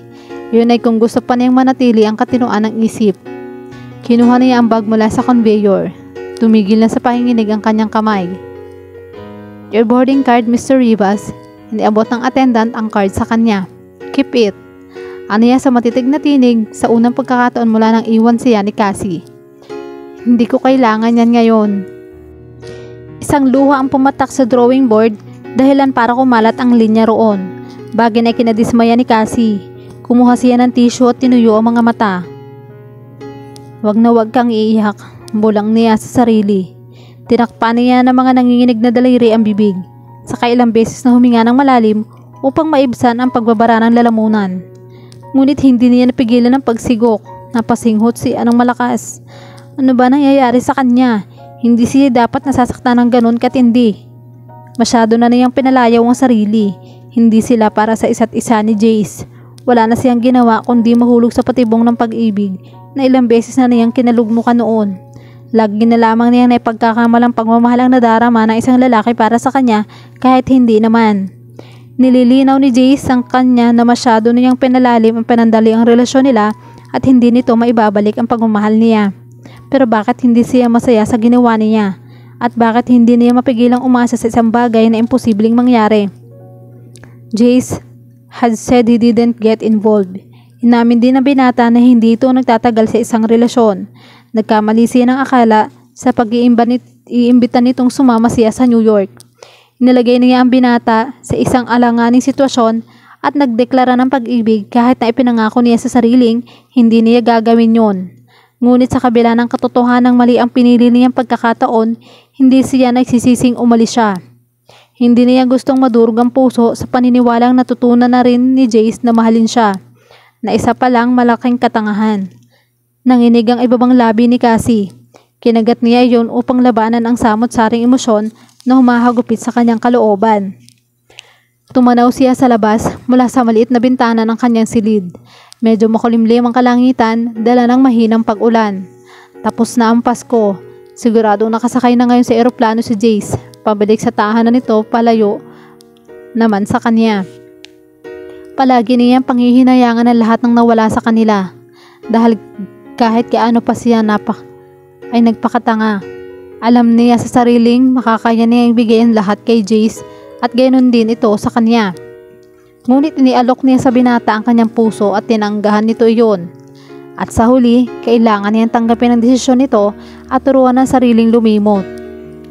Yun ay kung gusto pa niyang manatili ang katinoan ng isip. Kinuha niya ang bag mula sa conveyor. Tumigil na sa pahinginig ang kanyang kamay. Your boarding card, Mr. Rivas. Iniabot ng attendant ang card sa kanya. Keep it. Ano niya sa matitig na tinig sa unang pagkakataon mula nang iwan siya ni Cassie. Hindi ko kailangan yan ngayon. Isang luha ang pumatak sa drawing board dahilan para kumalat ang linya roon. Bagay na kinadismaya ni Cassie. Kumuha siya ng tissue at tinuyo ang mga mata. Wag na wag kang iiyak. Bulang niya sa sarili. Tinakpan niya ng mga nanginginig na daliri ang bibig. Saka ilang beses na huminga ng malalim upang maibsan ang pagbabara ng lalamunan. Ngunit hindi niya napigilan ang pagsigok. Napasinghot siya ng malakas. Ano ba nangyayari sa kanya? Hindi siya dapat nasasaktan ng ganun katindi. Masyado na niyang pinalayaw ang sarili. Hindi sila para sa isa't isa ni Jace. Wala na siyang ginawa kundi mahulog sa patibong ng pag-ibig na ilang beses na niyang kinalugmukan noon. Lagi na lamang niyang naipagkakamalang pagmamahalang nadarama ng isang lalaki para sa kanya kahit hindi naman. Nililinaw ni Jace ang kanya na masyado niyang pinalalim ang panandali ang relasyon nila at hindi nito maibabalik ang pagmamahal niya. Pero bakit hindi siya masaya sa ginawa niya? At bakit hindi niya mapigilang umasa sa isang bagay na imposibleng mangyari? Jace had said he didn't get involved. Inamin din ng binata na hindi ito nagtatagal sa isang relasyon. Nagkamali siya ng akala sa pag-iimbita nitong sumama siya sa New York. Inilagay niya ang binata sa isang alanganing sitwasyon at nagdeklara ng pag-ibig kahit na ipinangako niya sa sariling hindi niya gagawin yon. Ngunit sa kabila ng katotohanang mali ang pinili niyang pagkakataon, hindi siya nagsisising umalis siya. Hindi niya gustong madurog ang puso sa paniniwalang natutunan na rin ni Jace na mahalin siya, na isa pa lang malaking katangahan. Nanginig ang ibabang labi ni Cassie. Kinagat niya iyon upang labanan ang samot-saring emosyon na humahagupit sa kanyang kalooban. Tumanaw siya sa labas mula sa maliit na bintana ng kanyang silid. Medyo makulimlim ang kalangitan, dala ng mahinang pag-ulan. Tapos na ang Pasko. Siguradong nakasakay na ngayon sa eroplano si Jace. Pabalik sa tahanan nito, palayo naman sa kanya. Palagi niyang panghihinayangan ang lahat ng nawala sa kanila. Dahil kahit gaano pa siya ay nagpakatanga. Alam niya sa sariling makakaya niyang ibigay lahat kay Jace at ganoon din ito sa kanya. Ngunit inialok niya sa binata ang kanyang puso at tinanggahan nito iyon. At sa huli, kailangan niyang tanggapin ang desisyon nito at turuan ang sariling lumimot.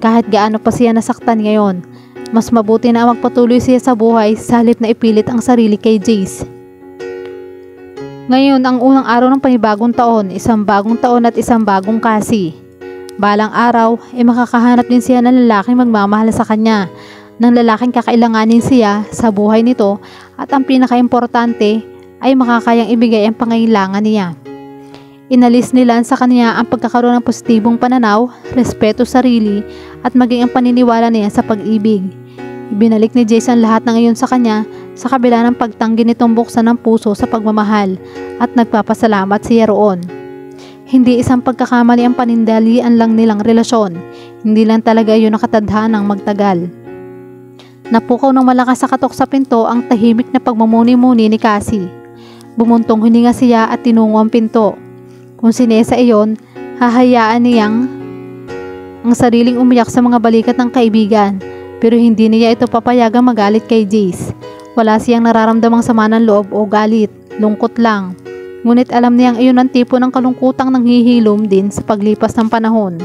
Kahit gaano pa siya nasaktan ngayon, mas mabuti na magpatuloy siya sa buhay sa halip na ipilit ang sarili kay Jace. Ngayon ang unang araw ng panibagong taon, isang bagong taon at isang bagong Cassie. Balang araw ay makakahanap din siya ng lalaking magmamahal sa kanya, ng lalaking kakailanganin siya sa buhay nito at ang pinakaimportante ay makakayang ibigay ang pangailangan niya. Inalis nila sa kanya ang pagkakaroon ng positibong pananaw, respeto sa sarili at maging ang paniniwala niya sa pag-ibig. Ibinalik ni Jace ang lahat ng iyon sa kanya sa kabila ng pagtanggi nitong buksan ng puso sa pagmamahal at nagpapasalamat siya roon. Hindi isang pagkakamali ang panindalian lang nilang relasyon, hindi lang talaga iyon nakatadhanang magtagal. Napukaw ng malakas sa katok sa pinto ang tahimik na pagmamuni-muni ni Cassie. Bumuntong hininga siya at tinungo ang pinto. Kung sinesa iyon, hahayaan niyang ang sariling umiyak sa mga balikat ng kaibigan, pero hindi niya ito papayagang magalit kay Jace. Wala siyang nararamdamang sama ng loob o galit, lungkot lang. Ngunit alam niyang iyon ang tipo ng kalungkutang nanghihilom din sa paglipas ng panahon.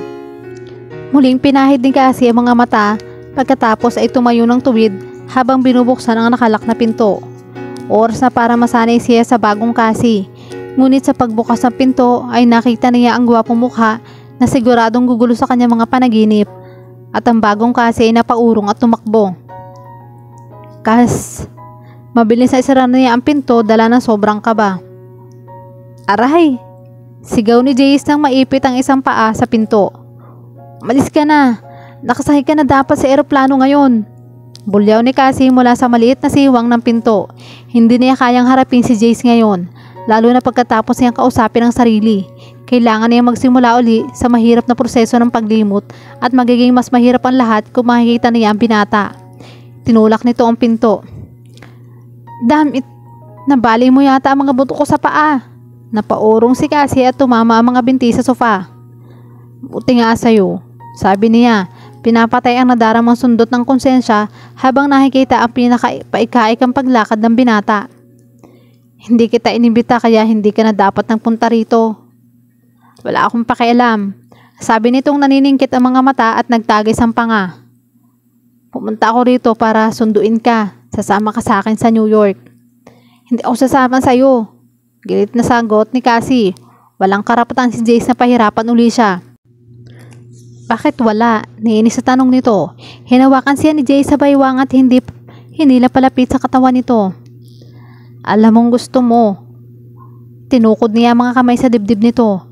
Muling pinahid ni Cassie ang mga mata. Pagkatapos ay tumayo ng tuwid habang binubuksan ang nakalak na pinto. Oras na para masanay siya sa bagong Cassie. Ngunit sa pagbukas ng pinto ay nakita niya ang gwapong mukha na siguradong gugulo sa kanyang mga panaginip. At ang bagong Cassie ay napaurong at tumakbo. Mabilis na isara niya ang pinto dala ng sobrang kaba. Aray! Sigaw ni Jace nang maipit ang isang paa sa pinto. Malis ka na! Nakasahi ka na dapat sa eroplano ngayon. Bulyaw ni Cassie mula sa maliit na siwang ng pinto. Hindi niya kayang harapin si Jace ngayon, lalo na pagkatapos niyang kausapin ang sarili. Kailangan niya magsimula uli sa mahirap na proseso ng paglimot at magiging mas mahirap ang lahat kung makikita niya ang binata. Tinulak nito ang pinto. Damn it! Nabali mo yata ang mga buto ko sa paa. Napaurong si Cassie at tumama ang mga binti sa sofa. Buti nga sa'yo, sabi niya. Pinapatay ang nadaramang sundot ng konsensya habang nakikita ang pinaka-paikaikang paglakad ng binata. Hindi kita inimbita kaya hindi ka na dapat nagpunta rito. Wala akong pakialam. Sabi nitong naniningkit ang mga mata at nagtagis ang panga. Pumunta ako rito para sunduin ka. Sasama ka sa akin sa New York. Hindi ako sasama sa'yo. Gilit na sagot ni Cassie. Walang karapatan si Jace na pahirapan uli siya. Bakit wala? Niinis sa tanong nito. Hinawakan siya ni Jace sa baywang at hindi palapit sa katawan nito. Alam mong gusto mo. Tinukod niya mga kamay sa dibdib nito.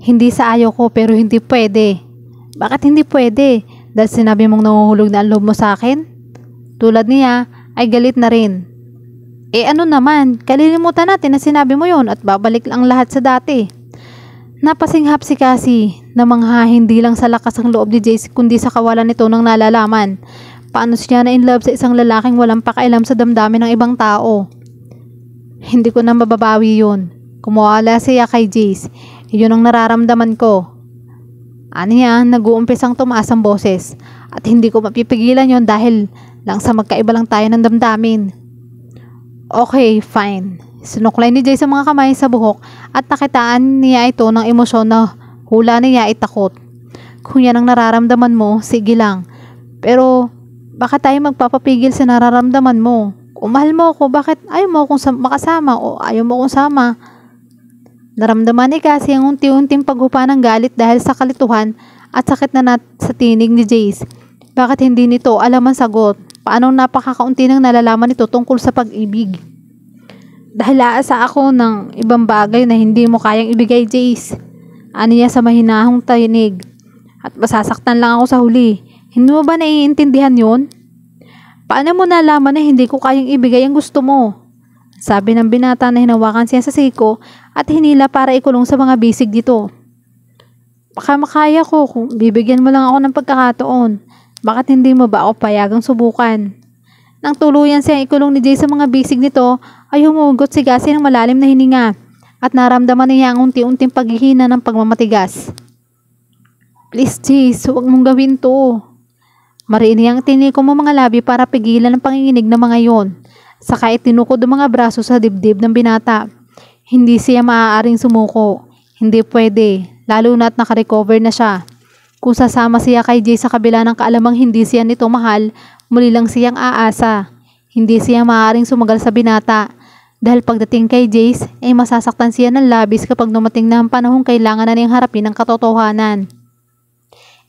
Hindi sa ayaw ko pero hindi pwede. Bakit hindi pwede? Dahil sinabi mong nanguhulog na ang loob mo sa akin? Tulad niya ay galit na rin. Ano naman? Kalilimutan natin na sinabi mo yon at babalik ang lahat sa dati. Napasinghap si Cassie na mangha hindi lang sa lakas ang loob ni Jace kundi sa kawalan nito ng nalalaman. Paano siya na in love sa isang lalaking walang pakialam sa damdamin ng ibang tao? Hindi ko na mababawi yun. Kumuwala siya kay Jace. Iyon ang nararamdaman ko. Aniya, nag-uumpisang tumaas ang boses. At hindi ko mapipigilan yon dahil lang sa magkaiba lang tayo ng damdamin. Okay, fine. Sinuklay ni Jace sa mga kamay sa buhok at nakitaan niya ito ng emosyon na hula niya ay takot. Kung yan ang nararamdaman mo, sige lang. Pero bakit tayo magpapapigil sa nararamdaman mo? Kung mahal mo ako, bakit ayaw mo akong makasama o ayaw mo akong sama? Naramdaman ni Cassie ang unti-unting paghupa ng galit dahil sa kalituhan at sakit na sa tinig ni Jace. Bakit hindi nito alam ang sagot? Paano napakakaunti nang nalalaman nito tungkol sa pag-ibig? Dahil aasa ako ng ibang bagay na hindi mo kayang ibigay, Jace. Aniya sa mahinahong tinig. At masasaktan lang ako sa huli. Hindi mo ba naiintindihan yun? Paano mo nalaman na hindi ko kayang ibigay ang gusto mo? Sabi ng binata na hinawakan siya sa siko at hinila para ikulong sa mga bisig dito. Baka makaya ko kung bibigyan mo lang ako ng pagkakataon. Bakit hindi mo ba ako payagang subukan? Nang tuluyan siyang ikulong ni Jay sa mga bisig nito ay humugot si Cassie ng malalim na hininga at naramdaman niya ang unti-unting paghihina ng pagmamatigas. Please Jace, huwag mong gawin to. Mariin niyang tiniko mo mga labi para pigilan ang panginginig ng mga yon. Saka itinukod ang mga braso sa dibdib ng binata. Hindi siya maaaring sumuko. Hindi pwede, lalo na at nakarecover na siya. Kung sasama siya kay Jay sa kabila ng kaalamang hindi siya nito mahal, muli lang siyang aasa. Hindi siya maaaring sumagal sa binata. Dahil pagdating kay Jace, ay masasaktan siya ng labis kapag dumating na ang panahong kailangan na niyang harapin ang katotohanan.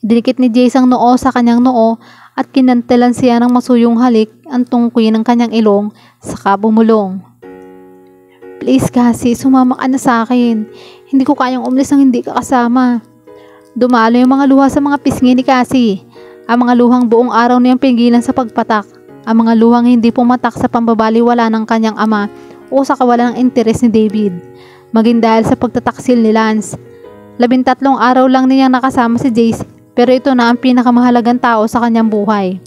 Dinikit ni Jace ang noo sa kanyang noo at kinantelan siya ng masuyong halik ang tungkoy ng kanyang ilong, saka bumulong. Please Cassie, sumama ka na sa akin. Hindi ko kayang umalis nang hindi ka kasama. Dumalo yung mga luha sa mga pisngi ni Cassie. Ang mga luhang buong araw niyang pigilan sa pagpatak. Ang mga luhang hindi pumatak sa pambabaliwala ng kanyang ama o sa kawalan ng interes ni David. Maging dahil sa pagtataksil ni Lance. 13 araw lang niyang nakasama si Jace, pero ito na ang pinakamahalagang tao sa kanyang buhay.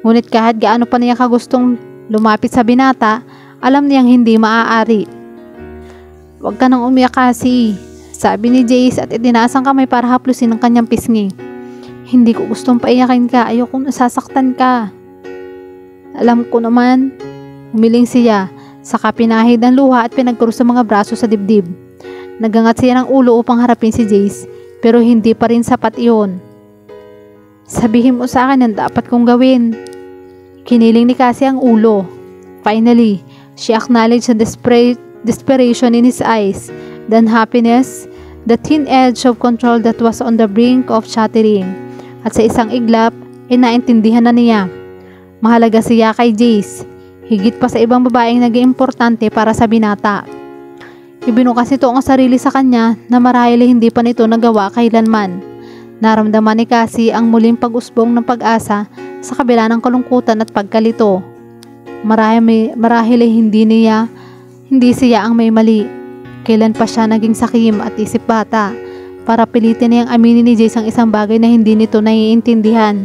Ngunit kahit gaano pa niya kagustong lumapit sa binata, alam niyang hindi maaari. Huwag ka nang umiyak Cassie, sabi ni Jace at itinaas ang kamay para haplusin ang kanyang pisngi. Hindi ko gustong paiyakin ka, ayokong nasasaktan ka. Alam ko naman, humiling siya, saka pinahid ang luha at pinagkrus sa mga braso sa dibdib. Nagangat siya ng ulo upang harapin si Jace, pero hindi pa rin sapat iyon. Sabihin mo sa akin ang dapat kong gawin. Kiniling ni Cassie ang ulo. Finally, she acknowledged the desperation in his eyes, the unhappiness, the thin edge of control that was on the brink of shattering. At sa isang iglap, ay naintindihan na niya. Mahalaga siya kay Jace, higit pa sa ibang babaeng naging importante para sa binata. Ibinukas nito ang sarili sa kanya na marahil hindi pa nito nagawa kailanman. Naramdaman ni Cassie ang muling pag-usbong ng pag-asa sa kabila ng kalungkutan at pagkalito. Marahil hindi siya ang may mali. Kailan pa siya naging sakim at isip bata para pilitin niyang aminin ni Jace ang isang bagay na hindi nito naiintindihan.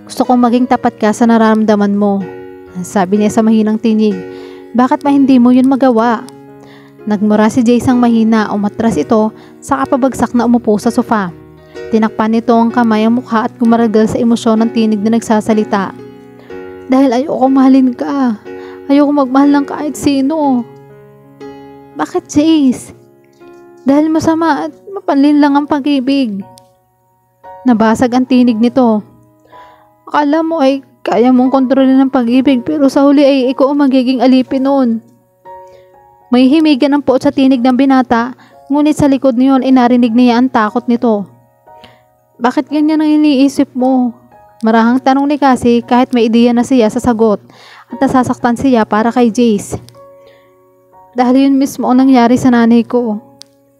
Gusto kong maging tapat ka sa nararamdaman mo, sabi niya sa mahinang tinig. Bakit ba hindi mo yun magawa? Nagmura si Jace ang mahina, umatras ito, saka pabagsak na umupo sa sofa. Tinakpan nito ang kamay ang mukha at gumaragal sa emosyon ng tinig na nagsasalita. Dahil ayoko mahalin ka. Ayoko magmahal ng kahit sino. Bakit Jace? Dahil masama at mapanlin lang ang pag-ibig. Nabasag ang tinig nito. Akala mo ay kaya mong kontrolin ang pag-ibig pero sa huli ay ikaw ang magiging alipin noon. May himigan ang puot sa tinig ng binata, ngunit sa likod niyon ay narinig niya ang takot nito. Bakit ganyan ang iniisip mo? Marahang tanong ni Cassie kahit may ideya na siya sa sagot at nasasaktan siya para kay Jace. Dahil yun mismo ang nangyari sa nanay ko.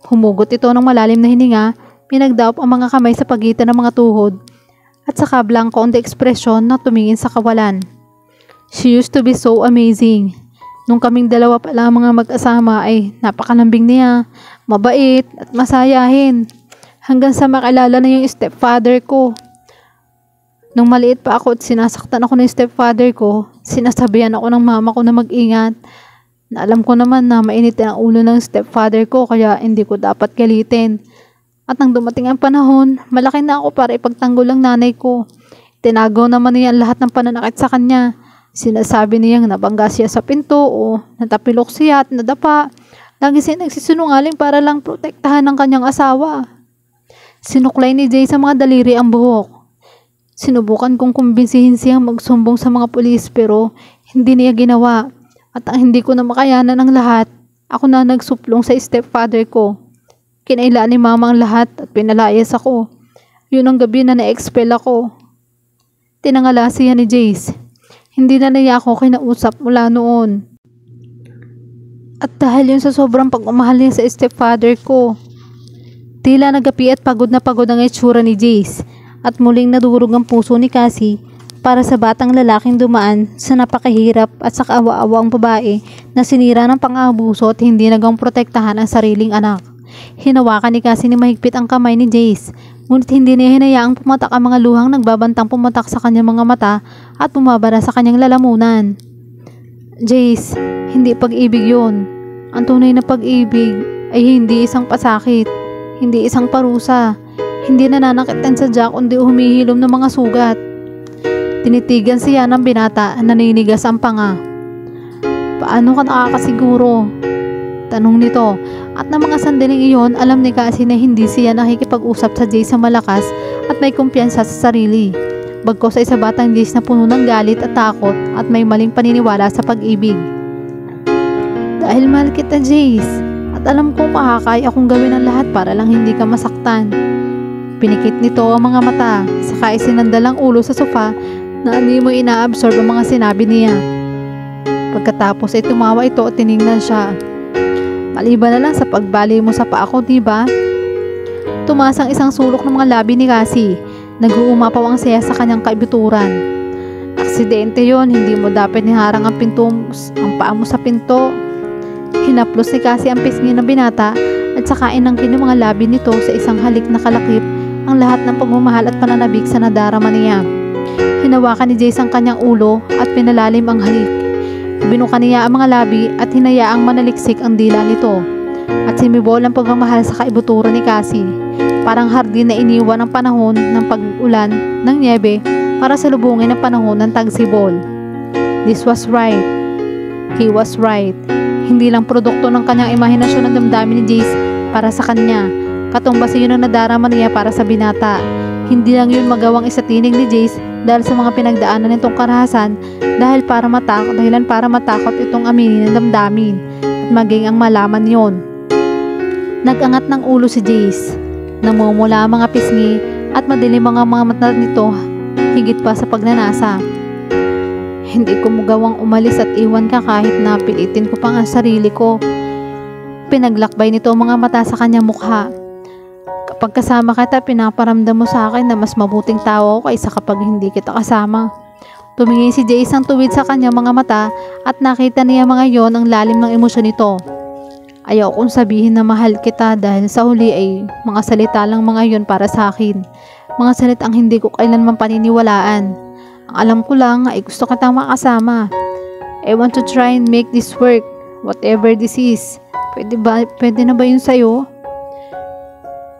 Humugot ito ng malalim na hininga, pinagdaop ang mga kamay sa pagitan ng mga tuhod at saka blanco on the expression na tumingin sa kawalan. She used to be so amazing. Nung kaming dalawa pa lang mga mag-asama ay napakalambing niya, mabait at masayahin. Hanggang sa makilala na yung stepfather ko. Nung maliit pa ako at sinasaktan ako ng stepfather ko, sinasabihan ako ng mama ko na mag-ingat. Na alam ko naman na mainit ang ulo ng stepfather ko kaya hindi ko dapat galitin. At nang dumating ang panahon, malaki na ako para ipagtanggol ang nanay ko. Tinagaw naman niya ang lahat ng pananakit sa kanya. Sinasabi niyang nabangga siya sa pinto o natapilok siya at nadapa. Lagi siya nagsisinungaling para lang protektahan ng kanyang asawa. Sinuklay ni Jay sa mga daliri ang buhok. Sinubukan kong kumbinsihin siyang magsumbong sa mga pulis pero hindi niya ginawa. At ang hindi ko na makayanan ng lahat, ako na nagsuplong sa stepfather ko. Kinailaan ni mama ang lahat at pinalayas ako. Yun ang gabi na na-expel ako. Tinangala siya ni Jace. Hindi na niya ako kinausap mula noon. At dahil yun sa sobrang pagmamahal niya sa stepfather ko, tila nagapi at pagod na pagod ang itsura ni Jace at muling nadurog ang puso ni Cassie para sa batang lalaking dumaan sa napakahirap at sa kaawa-awang babae na sinira ng pang-aabuso at hindi nagawang protektahan ang sariling anak. Hinawakan ni Cassie ni mahigpit ang kamay ni Jace, ngunit hindi niya hinayaang pumatak ang mga luhang nagbabantang pumatak sa kanyang mga mata at bumabara sa kanyang lalamunan. Jace, hindi pag-ibig yun. Ang tunay na pag-ibig ay hindi isang pasakit, hindi isang parusa, hindi nananakitan sa Jack kundi humihilom ng mga sugat. Tinitigan siya ng binata, naninigas ang panga. Paano ka nakakasiguro? Tanong nito. At ng mga sandaling iyon, alam ni Cassie na hindi siya nakikipag-usap sa Jace sa malakas at may kumpiyansa sa sarili. Bagkus ay sa batang Jace na puno ng galit at takot at may maling paniniwala sa pag-ibig. Dahil mahal kita, Jace, at alam kong makakaya akong gawin ang lahat para lang hindi ka masaktan. Pinikit nito ang mga mata, saka isinandal ang ulo sa sofa na ani mo inaabsorb ang mga sinabi niya. Pagkatapos ay tumawa ito at tiningnan siya. Maliban na lang sa pagbali mo sa paa ko, diba? Tumaas ang isang sulok ng mga labi ni Cassie. Nag-uumapaw ang saya sa kanyang kaibuturan. Aksidente yon, hindi mo dapat niharang ang paa mo sa pinto. Hinaplos ni Cassie ang pisngi ng binata at saka inangkin ng mga labi nito sa isang halik na kalakip ang lahat ng pagmamahal at pananabik sa nadarama niya. Hinawakan ni Jace ang kanyang ulo at pinalalim ang halik. Binuka niya ang mga labi at hinayaang manaliksik ang dila nito. At simibol ang pagmamahal sa kaibuturan ni Cassie. Parang hardin na iniwan ang panahon ng pag-ulan ng niebe para salubungin ang panahon ng tagsibol. This was right. He was right. Hindi lang produkto ng kanyang imahinasyon ng damdamin ni Jace para sa kanya. Katumbas iyon ang nadarama niya para sa binata. Hindi lang yun magawang isatinig ni Jace dahil sa mga pinagdaanan nitong karahasan dahilan para matakot itong aminin ng damdamin at maging ang malaman yon. Nag-angat ng ulo si Jace. Namumula ang mga pisngi at madilim mga mata nito higit pa sa pagnanasa. Hindi ko magawang umalis at iwan ka kahit na pilitin ko pang ang sarili ko. Pinaglakbay nito ang mga mata sa kanyang mukha. Kapag kasama kita, pinaparamdam mo sa akin na mas mabuting tao ako kaysa kapag hindi kita kasama. Tumingin si Jace ang tuwid sa kanyang mga mata at nakita niya mga yon ang lalim ng emosyon nito. Ayaw kong sabihin na mahal kita dahil sa huli ay mga salita lang mga yon para sa akin. Mga salitang hindi ko kailanman paniniwalaan. Ang alam ko lang ay gusto kitang makasama. I want to try and make this work, whatever this is. Pwede na ba yun sa'yo?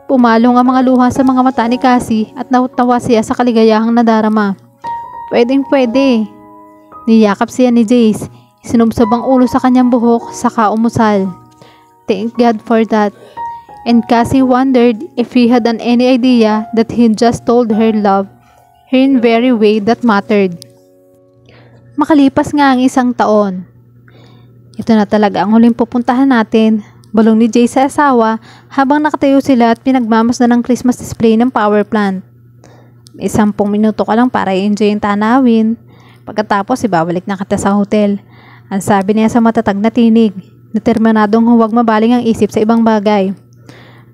Pumalong ang mga luha sa mga mata ni Cassie at natawa siya sa kaligayahang nadarama. Pwede. Niyakap siya ni Jace. Sinubsob ang ulo sa kanyang buhok saka umusal. Thank God for that. And Cassie wondered if he had any idea that he just told her love her in very way that mattered. Makalipas nga ang isang taon. Ito na talaga ang huling pupuntahan natin. Balong ni Jace sa asawa habang nakatayo sila at pinagmamasdan ng Christmas display ng power plant. May 10 minuto ka lang para i-enjoy yung tanawin. Pagkatapos ibabalik na kita sa hotel. Ang sabi niya sa matatag na tinig. Determinadong huwag mabaling ang isip sa ibang bagay.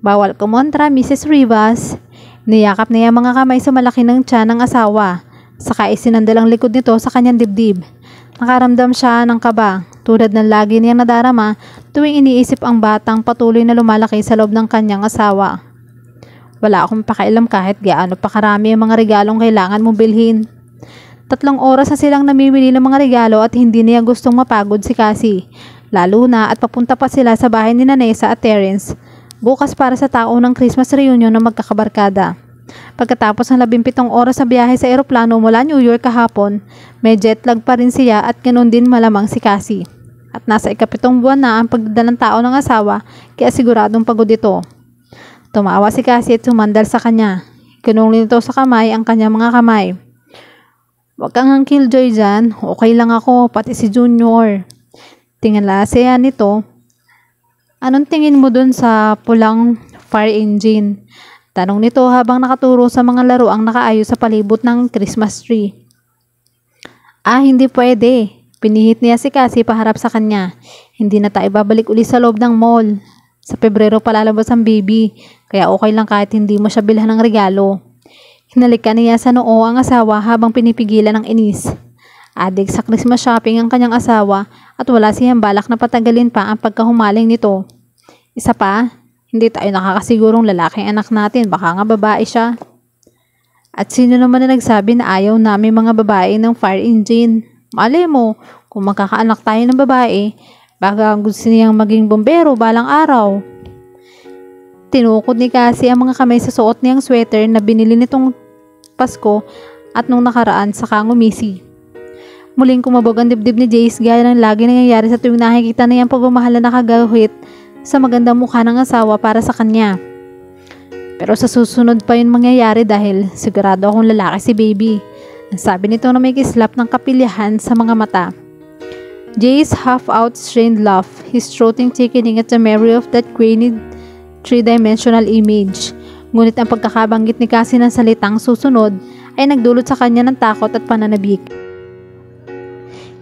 Bawal kumontra, Mrs. Rivas. Niyakap niya mga kamay sa malaki ng tiyan ng asawa. Saka isinandal ang likod nito sa kanyang dibdib. Nakaramdam siya ng kaba, tulad ng lagi niyang nadarama tuwing iniisip ang batang patuloy na lumalaki sa loob ng kanyang asawa. Wala akong pakialam kahit gaano pa karami ang mga regalong kailangan mong bilhin. 3 oras na silang namimili ng mga regalo at hindi niya gustong mapagod si Cassie. Lalo na at papunta pa sila sa bahay ni Nessa at Terence. Bukas para sa tao ng Christmas reunion ng magkakabarkada. Pagkatapos ng 17 oras sa biyahe sa eroplano mula New York kahapon, may jet lag pa rin siya at ganoon din malamang si Cassie. At nasa 7 buwan na ang pagdadalang tao ng asawa kaya siguradong pagod ito. Tumawa si Cassie at sumandal sa kanya. Kinungli nito sa kamay ang kanyang mga kamay. Huwag kang killjoy dyan, okay lang ako, pati si Junior. Tingala siya nito. Anong tingin mo dun sa pulang fire engine? Tanong nito habang nakaturo sa mga laruang nakaayos sa palibot ng Christmas tree. Hindi pwede. Pinihit niya si Cassie paharap sa kanya. Hindi na tayo babalik uli sa loob ng mall. Sa Pebrero palalabas ang baby, kaya okay lang kahit hindi mo siya bilhan ng regalo. Hinalikan niya sa noo ang asawa habang pinipigilan ng inis. Adik sa Christmas shopping ang kanyang asawa at wala siyang balak na patagalin pa ang pagkahumaling nito. Isa pa, hindi tayo nakakasigurong lalaking anak natin, baka nga babae siya. At sino naman na nagsabi na ayaw namin mga babae ng fire engine? Malay mo, kung magkakaanak tayo ng babae, baka gusto niyang maging bombero balang araw. Tinukod ni Cassie ang mga kamay sa suot niyang sweater na binili nitong Pasko at nung nakaraan saka ngumisi. Muling kumabog ang dibdib ni Jace gaya ng lagi nangyayari sa tuwing nakikita na yung pagmamahal na nakagawit sa magandang mukha ng asawa para sa kanya. Pero sa susunod pa yun mangyayari dahil sigurado akong lalaki si baby. Sabi nito na may kislap ng kapilyahan sa mga mata. Jace half-out strained laugh, his throating thickening at the memory of that grainy three-dimensional image. Ngunit ang pagkakabanggit ni Cassie ng salitang susunod ay nagdulot sa kanya ng takot at pananabik.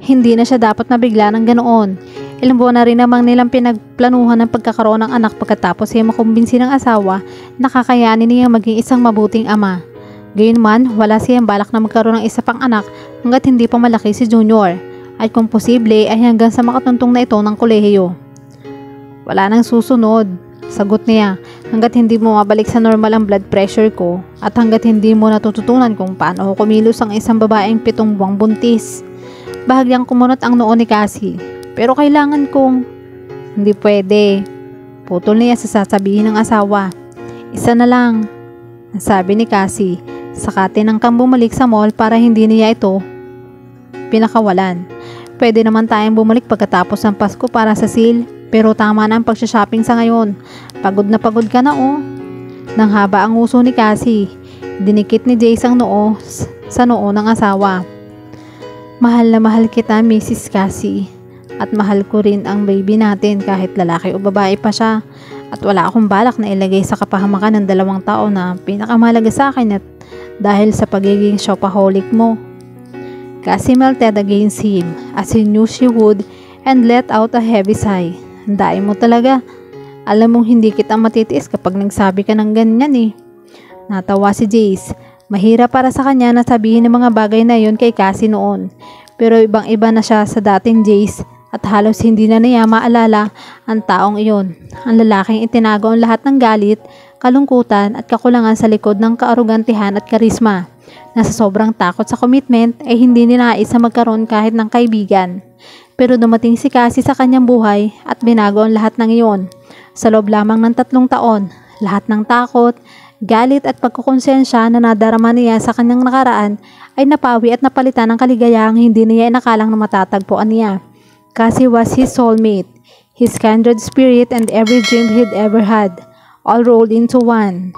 Hindi na siya dapat nabigla ng ganoon. Ilang buwan na rin namang nilang pinagplanuhan ng pagkakaroon ng anak pagkatapos ay makumbinsi ng asawa na kakayanin niya maging isang mabuting ama. Gayunman, wala siyang balak na magkaroon ng isa pang anak hanggat hindi pa malaki si Junior at kung posible ay hanggang sa makatuntong na ito ng kolehiyo. Wala nang susunod, sagot niya, hanggat hindi mo mabalik sa normal ang blood pressure ko at hanggat hindi mo natututunan kung paano kumilos ang isang babaeng 7 buwang buntis. Bahagyang kumunot ang noo ni Cassie. Pero kailangan kong... Hindi pwede. Putol niya sa sasabihin ng asawa. Isa na lang, sabi ni Cassie. Saka tinangkang bumalik sa mall para hindi niya ito pinakawalan. Pwede naman tayong bumalik pagkatapos ng Pasko para sa sale. Pero tama na ang pagsha-shopping sa ngayon. Pagod na pagod ka na oh. Nang haba ang uso ni Cassie. Dinikit ni Jace ang noo sa noo ng asawa. Mahal na mahal kita, Mrs. Cassie. At mahal ko rin ang baby natin kahit lalaki o babae pa siya. At wala akong balak na ilagay sa kapahamakan ng 2 taon na pinakamahalaga sa akin at dahil sa pagiging shopaholic mo. Cassie melted against him as he knew she would and let out a heavy sigh. Handai mo talaga. Alam mong hindi kita matitiis kapag nagsabi ka ng ganyan eh. Natawa si Jace. Mahirap para sa kanya na sabihin ng mga bagay na yon kay Cassie noon. Pero ibang iba na siya sa dating Jace at halos hindi na niya maalala ang taong iyon. Ang lalaking itinago ang lahat ng galit, kalungkutan at kakulangan sa likod ng kaarugantihan at karisma. Na sa sobrang takot sa commitment ay hindi ninais na magkaroon kahit ng kaibigan. Pero dumating si Cassie sa kanyang buhay at binago ang lahat ng iyon. Sa loob lamang ng 3 taon, lahat ng takot, galit at pagkukonsensya na nadarama niya sa kanyang nakaraan ay napawi at napalitan ng kaligayahang hindi niya inakalang na matatagpuan niya. Cassie was his soulmate, his kindred spirit and every dream he'd ever had, all rolled into one.